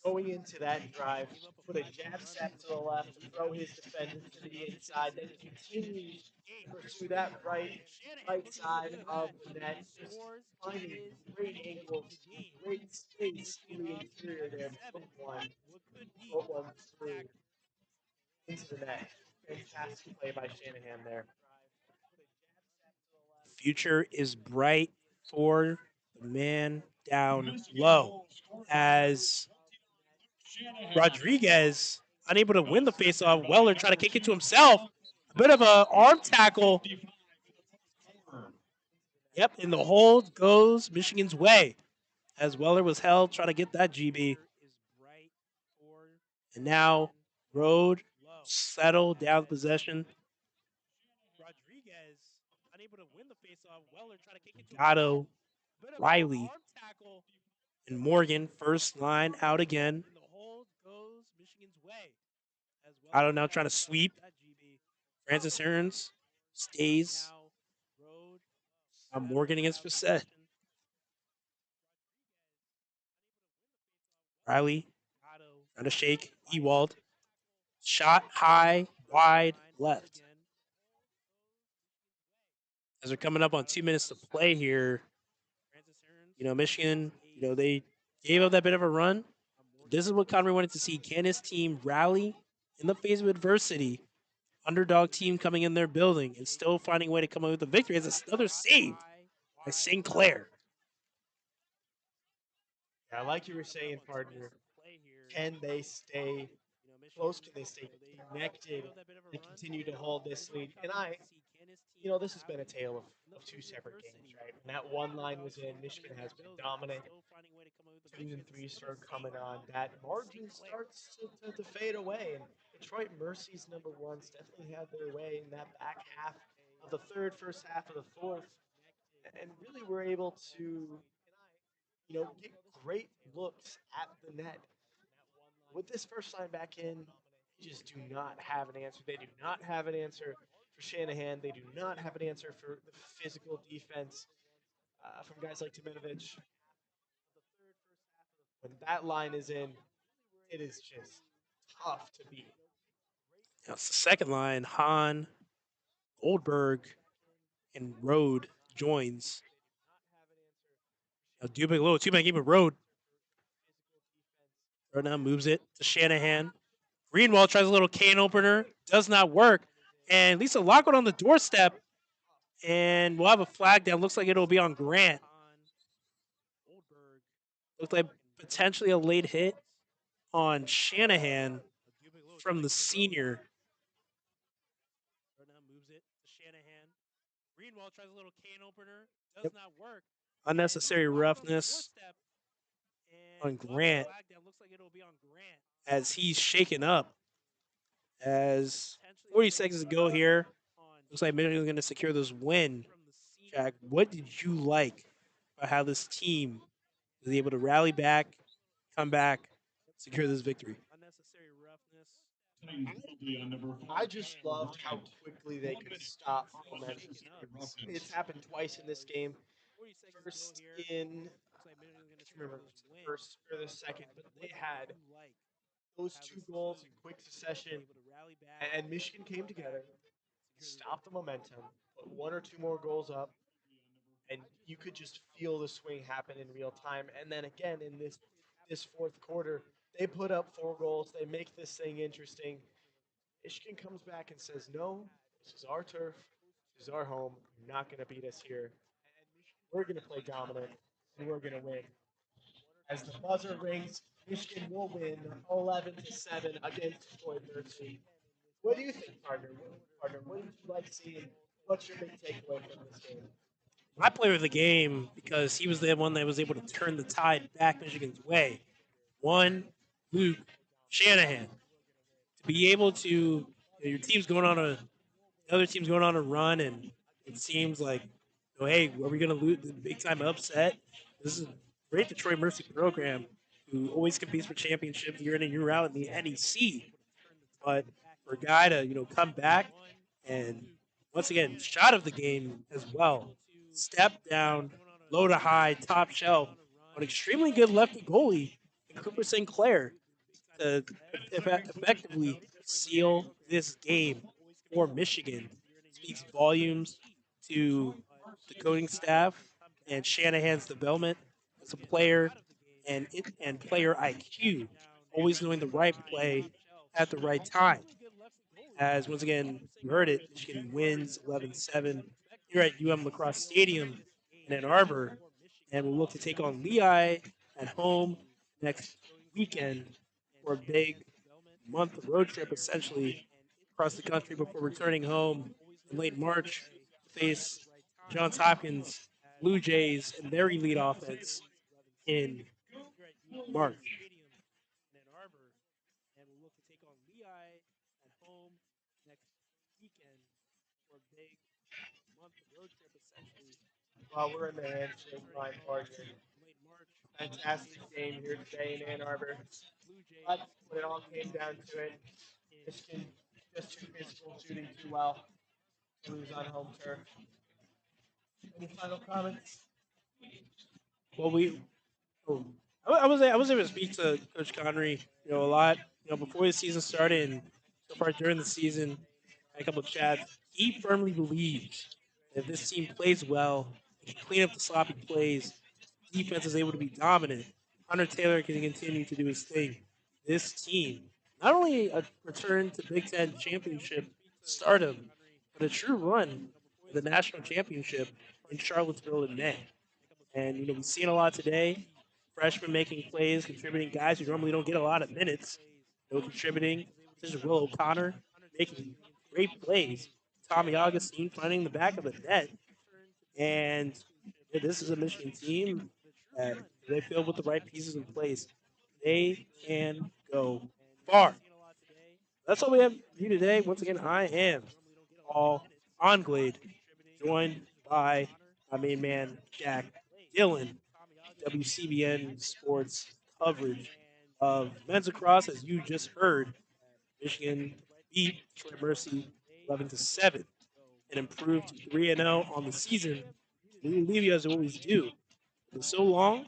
Going into that drive, put a jab step to the left, throw his defender to the inside, then continues to pursue that right side of the net, just finding great angles, great space in the interior there. Put one through into the net. Fantastic play by Shanahan there. Future is bright for the man down low as Rodriguez unable to win the faceoff. Weller trying to kick it to himself. A bit of an arm tackle. Yep, and the hold goes Michigan's way as Weller was held trying to get that GB. And now Road settled down possession. Gatto, Riley, and Morgan first line out again. Gatto now trying to sweep. Francis Hearns stays. Morgan against Facet. Riley trying to shake. Ewald. Shot high, wide, left. As we're coming up on 2 minutes to play here, Michigan, they gave up that bit of a run. This is what Connery wanted to see. Can his team rally in the face of adversity underdog team coming in their building and still finding a way to come out with the victory. It's another save by St. Clair. Yeah, like you were saying, partner, can they stay close? Can they stay connected and continue to hold this lead? And this has been a tale of two separate games, right? When that one line was in, Michigan has been dominant. 2 and 3 start coming on. That margin starts to fade away. And Detroit Mercy's number ones definitely had their way in that back half of the third, first half of the fourth, and really were able to, get great looks at the net. With this first line back in, they just do not have an answer. They do not have an answer for Shanahan. They do not have an answer for the physical defense from guys like Timonovich. When that line is in, it is just tough to beat. Now it's the second line. Hahn, Goldberg, and Rode joins. Now Dubik, little two-man game with Rode. Rode now moves it to Shanahan. Greenwald tries a little can opener. Does not work. And Lisa Lockwood on the doorstep. And we'll have a flag down. Looks like it'll be on Grant. Looks like potentially a late hit on Shanahan from the senior. Yep. Unnecessary roughness on Grant as he's shaken up. As 40 seconds to go here, looks like Michigan's going to secure this win. Jack, what did you like about how this team was able to rally back, come back, secure this victory? I just loved how quickly they could stop momentum. It's happened twice in this game. First in, I can't remember if it was the first or the second, but they had those two goals in quick succession, and Michigan came together, stopped the momentum, put one or two more goals up, and you could just feel the swing happen in real time. And then again in this fourth quarter, they put up 4 goals. They make this thing interesting. Michigan comes back and says, "No, this is our turf. This is our home. You're not going to beat us here. We're going to play dominant, and we're going to win." As the buzzer rings, Michigan will win 11-7 against Detroit Mercy. What do you think, partner? What did you like seeing? What's your big takeaway from this game? My player of the game, because he was the one that was able to turn the tide back Michigan's way. One, Luke Shanahan. To be able to, your team's going on other team's going on a run, and it seems like, hey, are we going to lose the big time upset? This is a great Detroit Mercy program who always competes for championships year in and year out in the NEC. But for a guy to come back and once again shot of the game as well, step down, low to high, top shelf, an extremely good lefty goalie in Cooper St. Clair to effectively seal this game for Michigan speaks volumes to the coaching staff and Shanahan's development as a player and player IQ, always knowing the right play at the right time. As once again, you heard it, Michigan wins 11-7 here at U-M Lacrosse Stadium in Ann Arbor, and will look to take on Lehigh at home next weekend for a big month road trip, essentially, across the country before returning home in late March to face Johns Hopkins Blue Jays and their elite offense in March. Well, we're in the handshake line, partner. Fantastic game here today in Ann Arbor. But when it all came down to it, Michigan just too physical, shooting too well to lose on home turf. Any final comments? Well, oh, I was able to speak to Coach Connery, a lot, before the season started and so far during the season, had a couple of chats. He firmly believes that if this team plays well, they can clean up the sloppy plays, defense is able to be dominant, Hunter Taylor can continue to do his thing. This team, not only a return to Big Ten championship stardom, but a true run for the national championship in Charlottesville in May. And we've seen a lot today. Freshmen making plays, contributing guys who normally don't get a lot of minutes. Contributing. This is Will O'Connor making great plays. Tommy Augustine finding the back of the net. And this is a Michigan team that they filled with the right pieces in place. They can go far. That's all we have for you today. Once again, I am Paul Onglade, joined by my main man, Jack Dillon, WCBN Sports coverage of men's lacrosse. As you just heard, Michigan beat Detroit Mercy 11-7 and improved to 3-0 on the season. We will leave you as we always do. For so long,